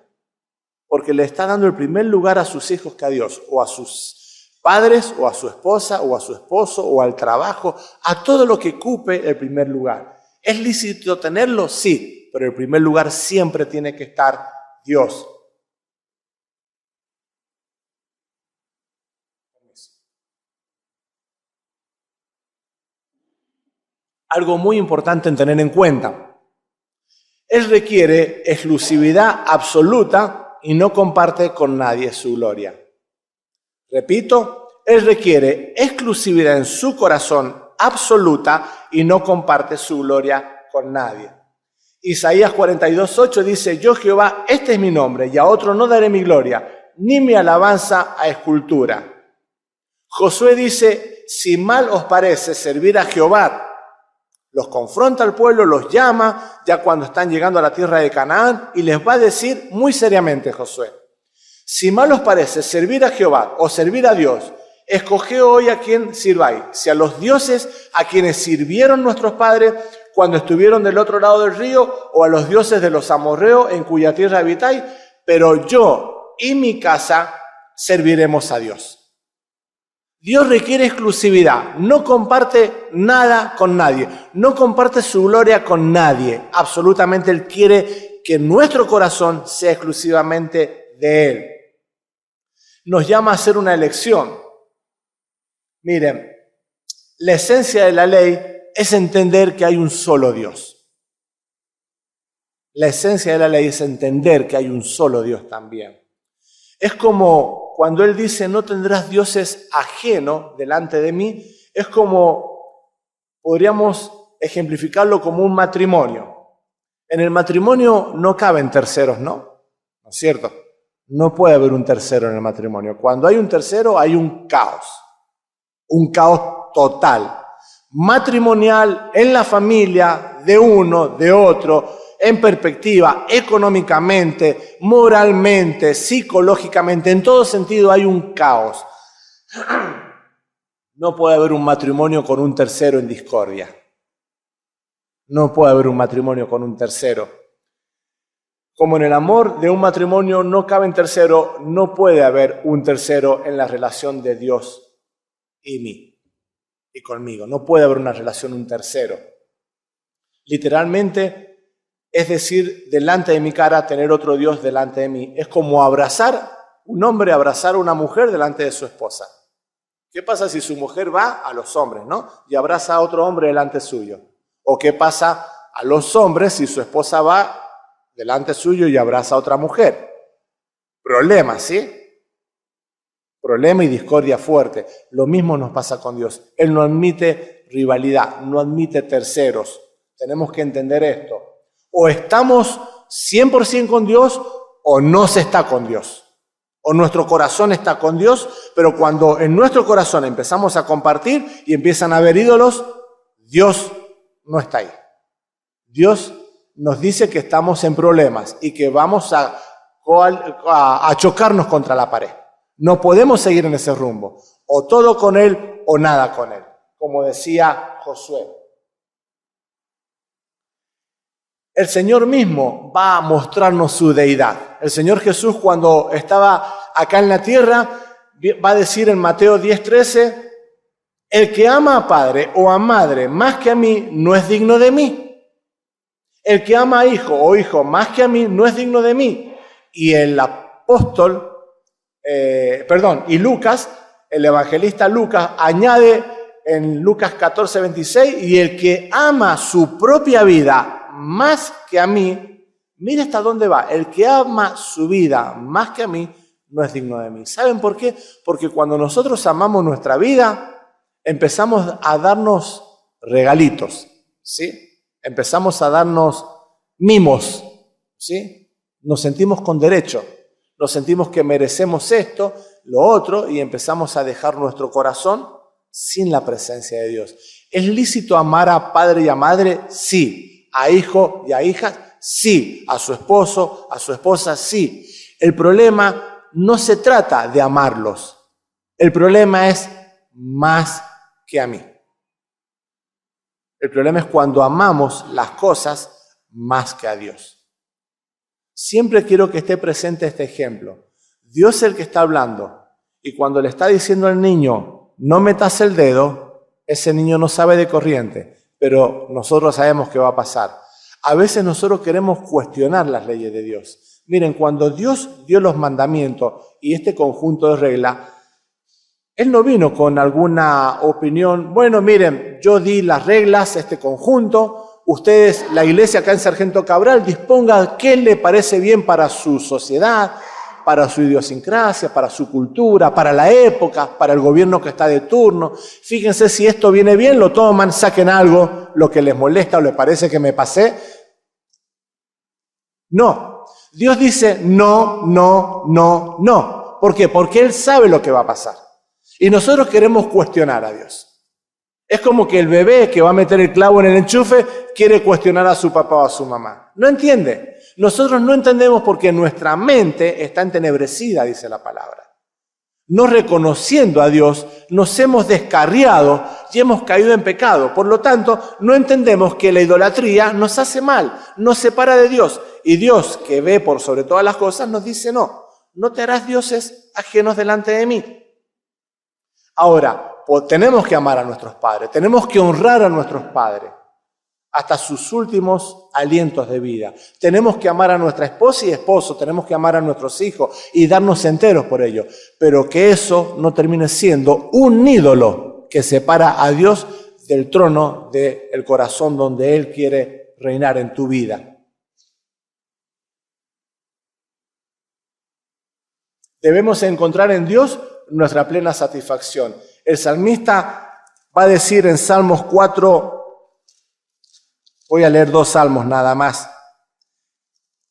Porque le está dando el primer lugar a sus hijos que a Dios, o a sus padres, o a su esposa, o a su esposo, o al trabajo, a todo lo que ocupe el primer lugar. ¿Es lícito tenerlo? Sí, pero el primer lugar siempre tiene que estar Dios. algo muy importante en tener en cuenta. Él requiere exclusividad absoluta y no comparte con nadie su gloria. Repito, Él requiere exclusividad en su corazón absoluta y no comparte su gloria con nadie. Isaías 42:8 dice: yo Jehová, este es mi nombre, y a otro no daré mi gloria, ni mi alabanza a escultura. Josué dice: si mal os parece servir a Jehová, los confronta al pueblo, los llama ya cuando están llegando a la tierra de Canaán y les va a decir muy seriamente Josué: si mal os parece servir a Jehová o servir a Dios, escoge hoy a quién sirváis, si a los dioses a quienes sirvieron nuestros padres cuando estuvieron del otro lado del río, o a los dioses de los amorreos en cuya tierra habitáis, pero yo y mi casa serviremos a Dios. Dios requiere exclusividad, no comparte nada con nadie, no comparte su gloria con nadie. Absolutamente Él quiere que nuestro corazón sea exclusivamente de Él. Nos llama a hacer una elección. Miren, la esencia de la ley es entender que hay un solo Dios. La esencia de la ley es entender que hay un solo Dios también. Es como cuando Él dice: no tendrás dioses ajenos delante de mí. Es como, podríamos ejemplificarlo como un matrimonio. En el matrimonio no caben terceros, ¿no? ¿No es cierto? No puede haber un tercero en el matrimonio. Cuando hay un tercero hay un caos total. Matrimonial, en la familia, de uno, de otro, en perspectiva, económicamente, moralmente, psicológicamente, en todo sentido hay un caos. No puede haber un matrimonio con un tercero en discordia. No puede haber un matrimonio con un tercero. Como en el amor de un matrimonio no cabe un tercero, no puede haber un tercero en la relación de Dios y mí. Y conmigo. No puede haber una relación un tercero. Literalmente, es decir, delante de mi cara tener otro Dios delante de mí. Es como un hombre abrazar a una mujer delante de su esposa. ¿Qué pasa si su mujer va a los hombres, ¿no? Y abraza a otro hombre delante suyo? ¿O qué pasa a los hombres si su esposa va delante suyo y abraza a otra mujer? Problema, ¿sí? Problema y discordia fuerte. Lo mismo nos pasa con Dios. Él no admite rivalidad, no admite terceros. Tenemos que entender esto. O estamos 100% con Dios o no se está con Dios. O nuestro corazón está con Dios, pero cuando en nuestro corazón empezamos a compartir y empiezan a haber ídolos, Dios no está ahí. Dios nos dice que estamos en problemas y que vamos a chocarnos contra la pared. No podemos seguir en ese rumbo. O todo con Él o nada con Él, como decía Josué. El Señor mismo va a mostrarnos su deidad. El Señor Jesús, cuando estaba acá en la tierra, va a decir en Mateo 10:13: el que ama a padre o a madre más que a mí no es digno de mí. El que ama a hijo o hijo más que a mí no es digno de mí. Y el apóstol y Lucas, el evangelista Lucas, añade en Lucas 14:26: y el que ama su propia vida más que a mí, mira hasta dónde va, el que ama su vida más que a mí, no es digno de mí. ¿Saben por qué? Porque cuando nosotros amamos nuestra vida, empezamos a darnos regalitos, ¿sí? Empezamos a darnos mimos, ¿sí? Nos sentimos con derecho. Nos sentimos que merecemos esto, lo otro, y empezamos a dejar nuestro corazón sin la presencia de Dios. ¿Es lícito amar a padre y a madre? Sí. ¿A hijo y a hija? Sí. ¿A su esposo, a su esposa? Sí. El problema no se trata de amarlos. El problema es más que a mí. El problema es cuando amamos las cosas más que a Dios. Siempre quiero que esté presente este ejemplo. Dios es el que está hablando. Y cuando le está diciendo al niño: no metas el dedo, ese niño no sabe de corriente. Pero nosotros sabemos qué va a pasar. A veces nosotros queremos cuestionar las leyes de Dios. Miren, cuando Dios dio los mandamientos y este conjunto de reglas, Él no vino con alguna opinión, bueno, miren, yo di las reglas, este conjunto, ustedes, la iglesia acá en Sargento Cabral, disponga qué le parece bien para su sociedad, para su idiosincrasia, para su cultura, para la época, para el gobierno que está de turno. Fíjense si esto viene bien, lo toman, saquen algo, lo que les molesta o les parece que me pasé. No, Dios dice no, no, no, no. ¿Por qué? Porque Él sabe lo que va a pasar. Y nosotros queremos cuestionar a Dios. Es como que el bebé que va a meter el clavo en el enchufe quiere cuestionar a su papá o a su mamá. No entiende. Nosotros no entendemos porque nuestra mente está entenebrecida, dice la palabra. No reconociendo a Dios, nos hemos descarriado y hemos caído en pecado. Por lo tanto, no entendemos que la idolatría nos hace mal, nos separa de Dios. Y Dios, que ve por sobre todas las cosas, nos dice no te harás dioses ajenos delante de mí. Ahora, tenemos que amar a nuestros padres, tenemos que honrar a nuestros padres hasta sus últimos alientos de vida. Tenemos que amar a nuestra esposa y esposo, tenemos que amar a nuestros hijos y darnos enteros por ello. Pero que eso no termine siendo un ídolo que separa a Dios del trono del corazón donde Él quiere reinar en tu vida. Debemos encontrar en Dios nuestra plena satisfacción. El salmista va a decir en Salmos 4, voy a leer 2 salmos nada más,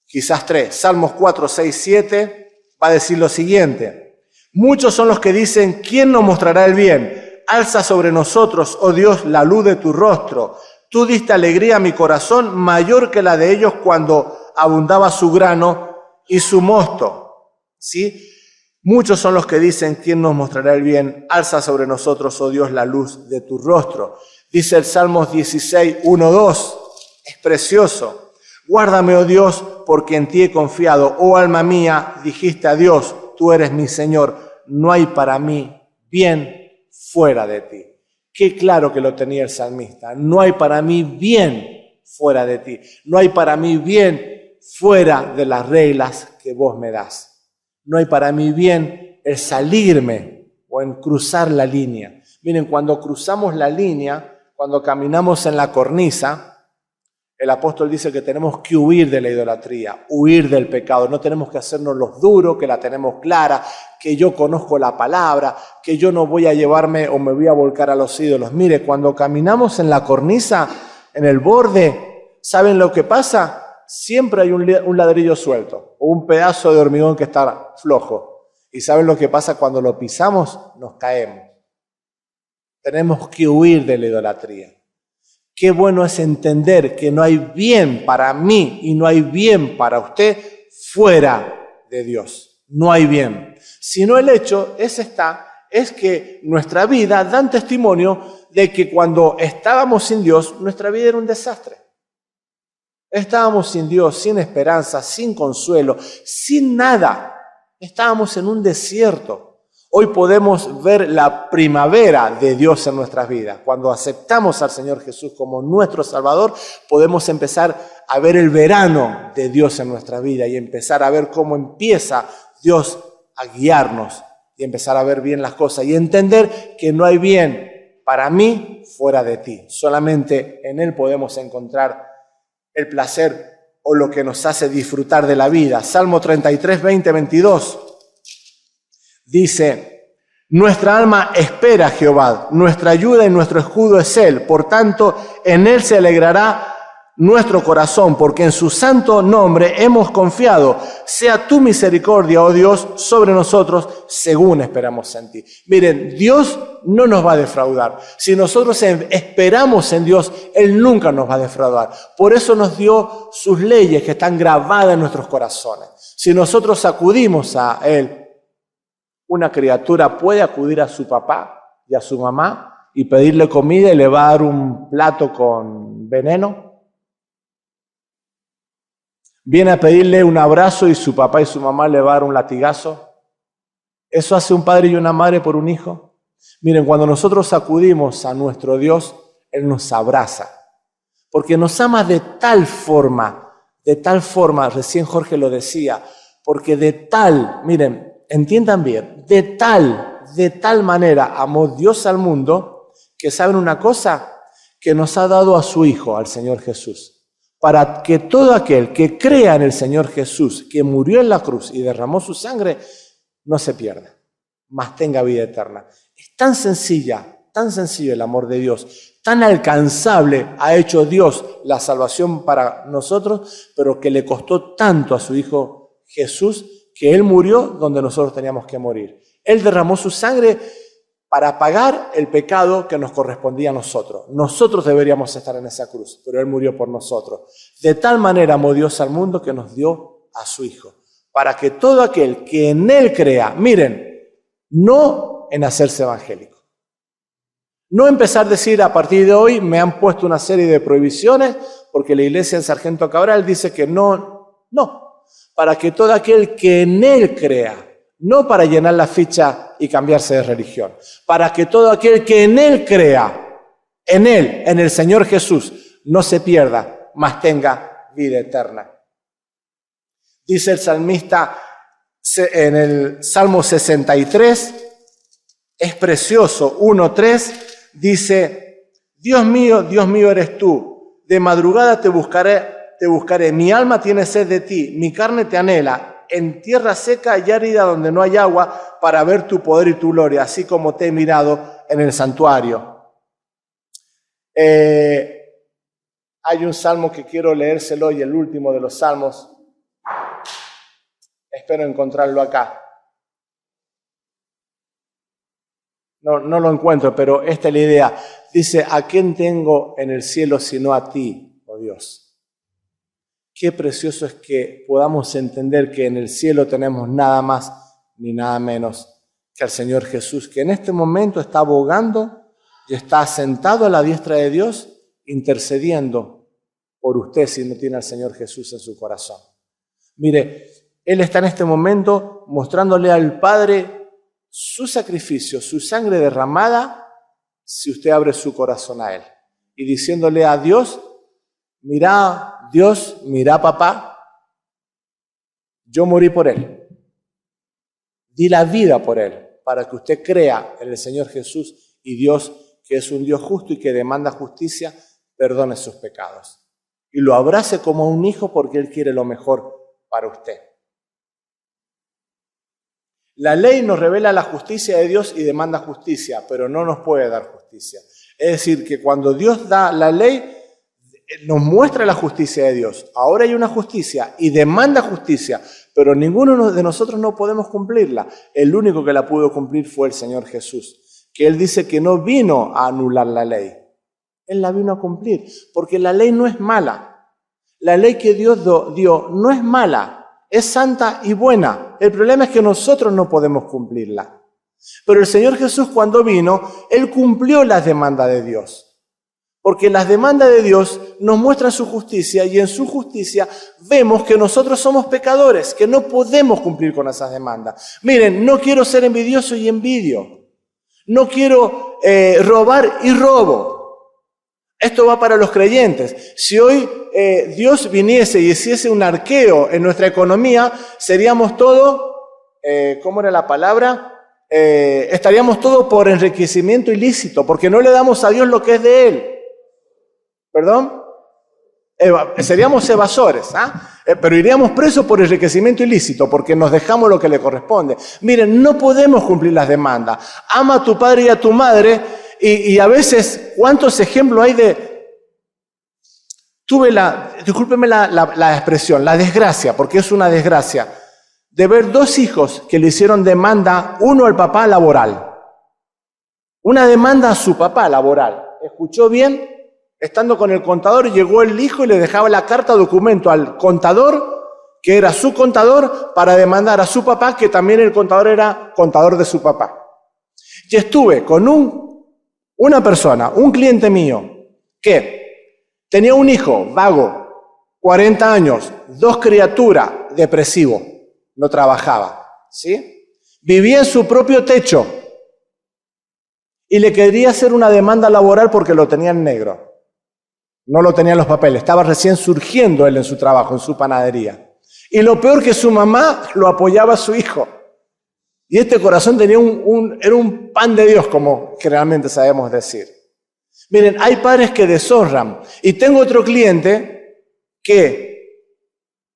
quizás 3. Salmos 4, 6, 7 va a decir lo siguiente: muchos son los que dicen, ¿quién nos mostrará el bien? Alza sobre nosotros, oh Dios, la luz de tu rostro. Tú diste alegría a mi corazón, mayor que la de ellos cuando abundaba su grano y su mosto. ¿Sí? Muchos son los que dicen, ¿quién nos mostrará el bien? Alza sobre nosotros, oh Dios, la luz de tu rostro. Dice el Salmos 16, 1, 2. Es precioso. Guárdame, oh Dios, porque en ti he confiado. Oh alma mía, dijiste a Dios, tú eres mi Señor. No hay para mí bien fuera de ti. Qué claro que lo tenía el salmista. No hay para mí bien fuera de ti. No hay para mí bien fuera de las reglas que vos me das. No hay para mí bien el salirme o en cruzar la línea. Miren, cuando cruzamos la línea, cuando caminamos en la cornisa, el apóstol dice que tenemos que huir de la idolatría, huir del pecado. No tenemos que hacernos los duros, que la tenemos clara, que yo conozco la palabra, que yo no voy a llevarme o me voy a volcar a los ídolos. Mire, cuando caminamos en la cornisa, en el borde, ¿saben lo que pasa? Siempre hay un ladrillo suelto o un pedazo de hormigón que está flojo. ¿Y saben lo que pasa cuando lo pisamos? Nos caemos. Tenemos que huir de la idolatría. Qué bueno es entender que no hay bien para mí y no hay bien para usted fuera de Dios. No hay bien. Sino el hecho es que nuestra vida da testimonio de que cuando estábamos sin Dios, nuestra vida era un desastre. Estábamos sin Dios, sin esperanza, sin consuelo, sin nada. Estábamos en un desierto. Hoy podemos ver la primavera de Dios en nuestras vidas. Cuando aceptamos al Señor Jesús como nuestro Salvador, podemos empezar a ver el verano de Dios en nuestra vida y empezar a ver cómo empieza Dios a guiarnos y empezar a ver bien las cosas y entender que no hay bien para mí fuera de ti. Solamente en Él podemos encontrar el placer o lo que nos hace disfrutar de la vida. Salmo 33, 20, 22 dice: nuestra alma espera a Jehová, nuestra ayuda y nuestro escudo es Él. Por tanto, en Él se alegrará nuestro corazón, porque en su santo nombre hemos confiado. Sea tu misericordia, oh Dios, sobre nosotros, según esperamos en ti. Miren, Dios no nos va a defraudar. Si nosotros esperamos en Dios, Él nunca nos va a defraudar. Por eso nos dio sus leyes que están grabadas en nuestros corazones. Si nosotros acudimos a Él, una criatura puede acudir a su papá y a su mamá y pedirle comida y le va a dar un plato con veneno. Viene a pedirle un abrazo y su papá y su mamá le va a dar un latigazo. ¿Eso hace un padre y una madre por un hijo? Miren, cuando nosotros acudimos a nuestro Dios, Él nos abraza. Porque nos ama de tal forma, recién Jorge lo decía, porque miren, entiendan bien, de de tal manera amó Dios al mundo, que ¿saben una cosa? Que nos ha dado a su Hijo, al Señor Jesús, para que todo aquel que crea en el Señor Jesús, que murió en la cruz y derramó su sangre, no se pierda, mas tenga vida eterna. Es tan sencillo el amor de Dios, tan alcanzable ha hecho Dios la salvación para nosotros, pero que le costó tanto a su Hijo Jesús, que Él murió donde nosotros teníamos que morir. Él derramó su sangre para pagar el pecado que nos correspondía a nosotros. Nosotros deberíamos estar en esa cruz, pero Él murió por nosotros. De tal manera amó Dios al mundo que nos dio a su Hijo, para que todo aquel que en Él crea, miren, no en hacerse evangélico, no empezar a decir a partir de hoy me han puesto una serie de prohibiciones porque la iglesia en Sargento Cabral dice que no, para que todo aquel que en Él crea, no para llenar la ficha y cambiarse de religión, para que todo aquel que en Él crea, en Él, en el Señor Jesús, no se pierda, mas tenga vida eterna. Dice el salmista en el Salmo 63, es precioso, 1:3, dice, Dios mío eres tú, de madrugada te buscaré, mi alma tiene sed de ti, mi carne te anhela, en tierra seca y árida donde no hay agua, para ver tu poder y tu gloria, así como te he mirado en el santuario. Hay un salmo que quiero leérselo y el último de los salmos. Espero encontrarlo acá. No lo encuentro, pero esta es la idea. Dice, ¿a quién tengo en el cielo sino a ti, oh Dios? Qué precioso es que podamos entender que en el cielo tenemos nada más ni nada menos que al Señor Jesús, que en este momento está abogando y está sentado a la diestra de Dios, intercediendo por usted si no tiene al Señor Jesús en su corazón. Mire, Él está en este momento mostrándole al Padre su sacrificio, su sangre derramada, si usted abre su corazón a Él. Y diciéndole a Dios, mira Dios, mira papá, yo morí por Él. Di la vida por Él, para que usted crea en el Señor Jesús y Dios, que es un Dios justo y que demanda justicia, perdone sus pecados. Y lo abrace como un hijo porque Él quiere lo mejor para usted. La ley nos revela la justicia de Dios y demanda justicia, pero no nos puede dar justicia. Es decir, que cuando Dios da la ley, nos muestra la justicia de Dios. Ahora hay una justicia y demanda justicia, pero ninguno de nosotros no podemos cumplirla. El único que la pudo cumplir fue el Señor Jesús, que Él dice que no vino a anular la ley. Él la vino a cumplir, porque la ley no es mala. La ley que Dios dio no es mala, es santa y buena. El problema es que nosotros no podemos cumplirla. Pero el Señor Jesús, cuando vino, Él cumplió las demandas de Dios. Porque las demandas de Dios nos muestran su justicia y en su justicia vemos que nosotros somos pecadores, que no podemos cumplir con esas demandas. Miren, no quiero ser envidioso y envidio. No quiero robar y robo. Esto va para los creyentes. Si hoy Dios viniese y hiciese un arqueo en nuestra economía, seríamos todos, ¿cómo era la palabra? Estaríamos todos por enriquecimiento ilícito, porque no le damos a Dios lo que es de Él. ¿Perdón? Seríamos evasores, pero iríamos presos por enriquecimiento ilícito, porque nos dejamos lo que le corresponde. Miren, no podemos cumplir las demandas. Ama a tu padre y a tu madre, y a veces, ¿cuántos ejemplos hay de... discúlpeme la expresión, la desgracia, porque es una desgracia, de ver dos hijos que le hicieron demanda, uno al papá laboral. Una demanda a su papá laboral. ¿Escuchó bien? Estando con el contador, llegó el hijo y le dejaba la carta documento al contador, que era su contador, para demandar a su papá, que también el contador era contador de su papá. Y estuve con una persona, un cliente mío, que tenía un hijo vago, 40 años, 2 criaturas, depresivo, no trabajaba, ¿sí? Vivía en su propio techo y le quería hacer una demanda laboral porque lo tenía en negro. No lo tenía en los papeles, estaba recién surgiendo él en su trabajo, en su panadería. Y lo peor que su mamá lo apoyaba a su hijo. Y este corazón tenía era un pan de Dios, como generalmente sabemos decir. Miren, hay padres que deshonran. Y tengo otro cliente que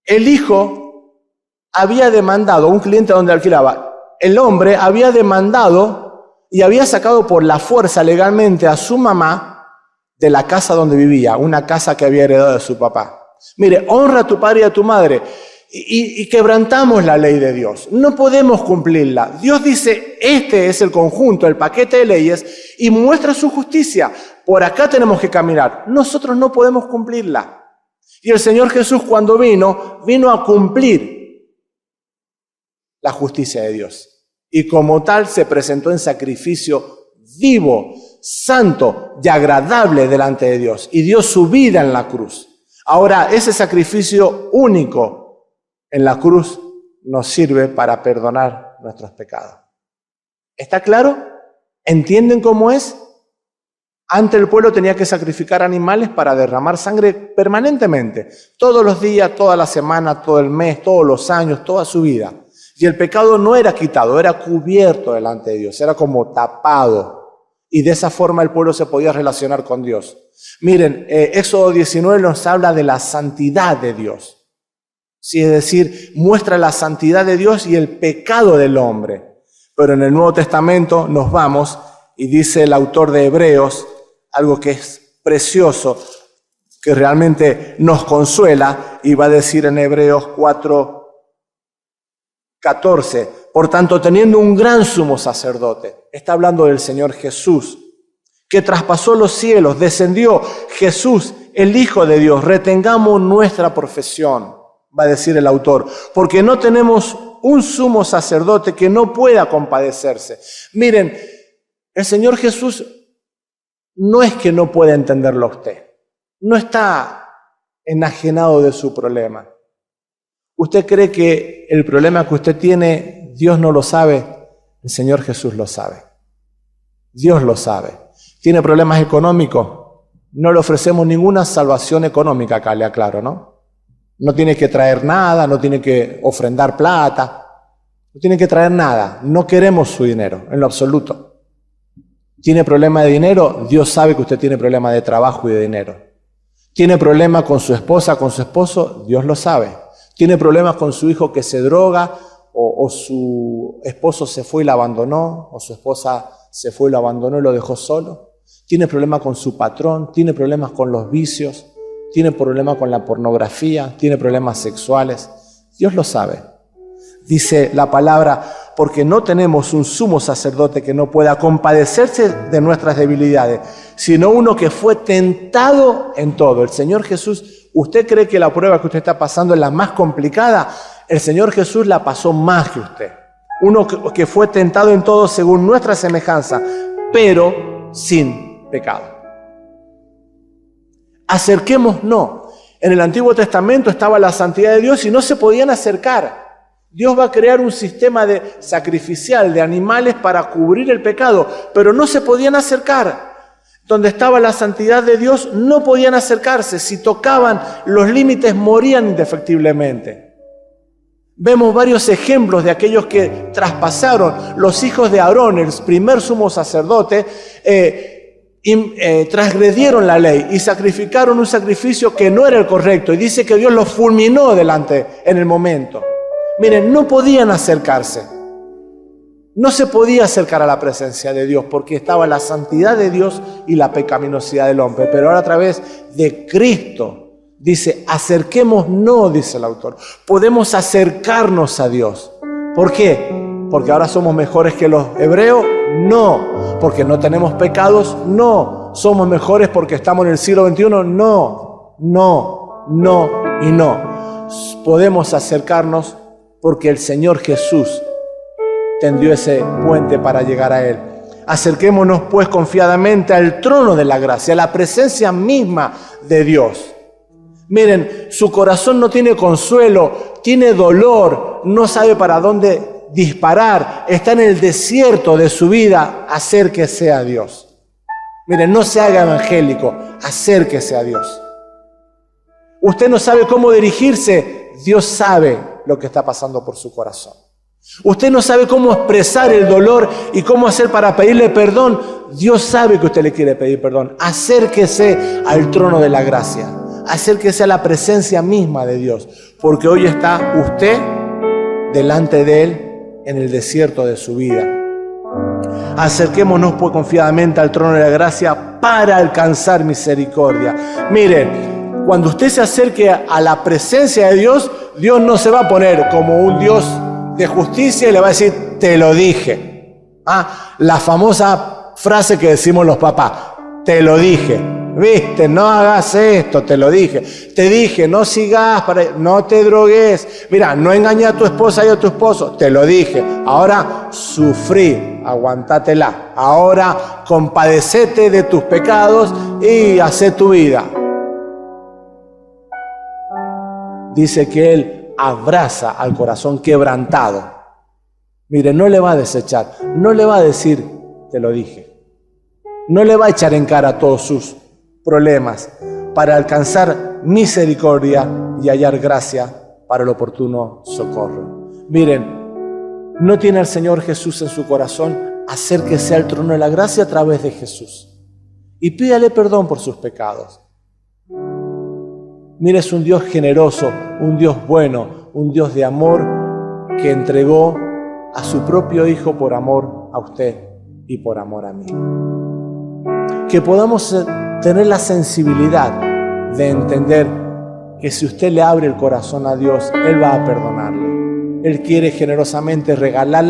el hijo había demandado, un cliente donde alquilaba, el hombre había demandado y había sacado por la fuerza legalmente a su mamá de la casa donde vivía, una casa que había heredado de su papá. Mire, honra a tu padre y a tu madre. Y quebrantamos la ley de Dios. No podemos cumplirla. Dios dice, este es el conjunto, el paquete de leyes, y muestra su justicia. Por acá tenemos que caminar. Nosotros no podemos cumplirla. Y el Señor Jesús, cuando vino a cumplir la justicia de Dios. Y como tal se presentó en sacrificio vivo, santo y agradable delante de Dios. Y dio su vida en la cruz. Ahora, ese sacrificio único en la cruz nos sirve para perdonar nuestros pecados. ¿Está claro? ¿Entienden cómo es? Antes el pueblo tenía que sacrificar animales para derramar sangre permanentemente. Todos los días, toda la semana, todo el mes, todos los años, toda su vida. Y el pecado no era quitado, era cubierto delante de Dios, era como tapado. Y de esa forma el pueblo se podía relacionar con Dios. Miren, Éxodo 19 nos habla de la santidad de Dios. Sí, es decir, muestra la santidad de Dios y el pecado del hombre. Pero en el Nuevo Testamento nos vamos y dice el autor de Hebreos algo que es precioso, que realmente nos consuela, y va a decir en Hebreos 4:14, por tanto, teniendo un gran sumo sacerdote, está hablando del Señor Jesús, que traspasó los cielos, descendió, Jesús, el Hijo de Dios, retengamos nuestra profesión. Va a decir el autor, porque no tenemos un sumo sacerdote que no pueda compadecerse. Miren, el Señor Jesús no es que no pueda entenderlo a usted, no está enajenado de su problema. ¿Usted cree que el problema que usted tiene, Dios no lo sabe? El Señor Jesús lo sabe. Dios lo sabe. ¿Tiene problemas económicos? No le ofrecemos ninguna salvación económica acá, le aclaro, ¿no? No tiene que traer nada, no tiene que ofrendar plata, no tiene que traer nada. No queremos su dinero, en lo absoluto. ¿Tiene problema de dinero? Dios sabe que usted tiene problema de trabajo y de dinero. ¿Tiene problema con su esposa, con su esposo? Dios lo sabe. ¿Tiene problemas con su hijo que se droga o su esposo se fue y la abandonó o su esposa se fue y lo abandonó y lo dejó solo? ¿Tiene problemas con su patrón? ¿Tiene problemas con los vicios? ¿Tiene problemas con la pornografía? ¿Tiene problemas sexuales? Dios lo sabe. Dice la palabra, porque no tenemos un sumo sacerdote que no pueda compadecerse de nuestras debilidades, sino uno que fue tentado en todo. El Señor Jesús, ¿usted cree que la prueba que usted está pasando es la más complicada? El Señor Jesús la pasó más que usted. Uno que fue tentado en todo según nuestra semejanza, pero sin pecado. Acerquémonos. En el Antiguo Testamento estaba la santidad de Dios y no se podían acercar. Dios va a crear un sistema sacrificial de animales para cubrir el pecado, pero no se podían acercar. Donde estaba la santidad de Dios no podían acercarse. Si tocaban los límites morían indefectiblemente. Vemos varios ejemplos de aquellos que traspasaron. Los hijos de Aarón, el primer sumo sacerdote, transgredieron la ley y sacrificaron un sacrificio que no era el correcto. Y dice que Dios los fulminó delante en el momento. Miren, no podían acercarse. No se podía acercar a la presencia de Dios porque estaba la santidad de Dios y la pecaminosidad del hombre. Pero ahora a través de Cristo, dice, acerquémonos, dice el autor. Podemos acercarnos a Dios. ¿Por qué? ¿Porque ahora somos mejores que los hebreos? No. ¿Porque no tenemos pecados? No. ¿Somos mejores porque estamos en el siglo XXI? No. No, no y no. Podemos acercarnos porque el Señor Jesús tendió ese puente para llegar a Él. Acerquémonos pues confiadamente al trono de la gracia, a la presencia misma de Dios. Miren, su corazón no tiene consuelo, tiene dolor, no sabe para dónde disparar, está en el desierto de su vida. Acérquese a Dios. Miren, no se haga evangélico, acérquese a Dios. Usted no sabe cómo dirigirse, Dios sabe lo que está pasando por su corazón. Usted no sabe cómo expresar el dolor y cómo hacer para pedirle perdón. Dios sabe que usted le quiere pedir perdón. Acérquese al trono de la gracia. Acérquese a la presencia misma de Dios. Porque hoy está usted delante de Él en el desierto de su vida. Acerquémonos pues confiadamente al trono de la gracia para alcanzar misericordia. Miren, cuando usted se acerque a la presencia de Dios, Dios no se va a poner como un Dios de justicia y le va a decir, te lo dije. La famosa frase que decimos los papás, te lo dije. Viste, no hagas esto, te lo dije. Te dije, no sigas, no te drogues. Mira, no engañes a tu esposa y a tu esposo, te lo dije. Ahora sufrí, aguantátela. Ahora compadecete de tus pecados y hacé tu vida. Dice que Él abraza al corazón quebrantado. Mire, no le va a desechar, no le va a decir, te lo dije. No le va a echar en cara todos sus problemas para alcanzar misericordia y hallar gracia para el oportuno socorro. Miren, no tiene al Señor Jesús en su corazón, acérquese al trono de la gracia a través de Jesús y pídale perdón por sus pecados. Mire, es un Dios generoso, un Dios bueno, un Dios de amor que entregó a su propio Hijo por amor a usted y por amor a mí. Que podamos tener la sensibilidad de entender que si usted le abre el corazón a Dios, Él va a perdonarle. Él quiere generosamente regalarle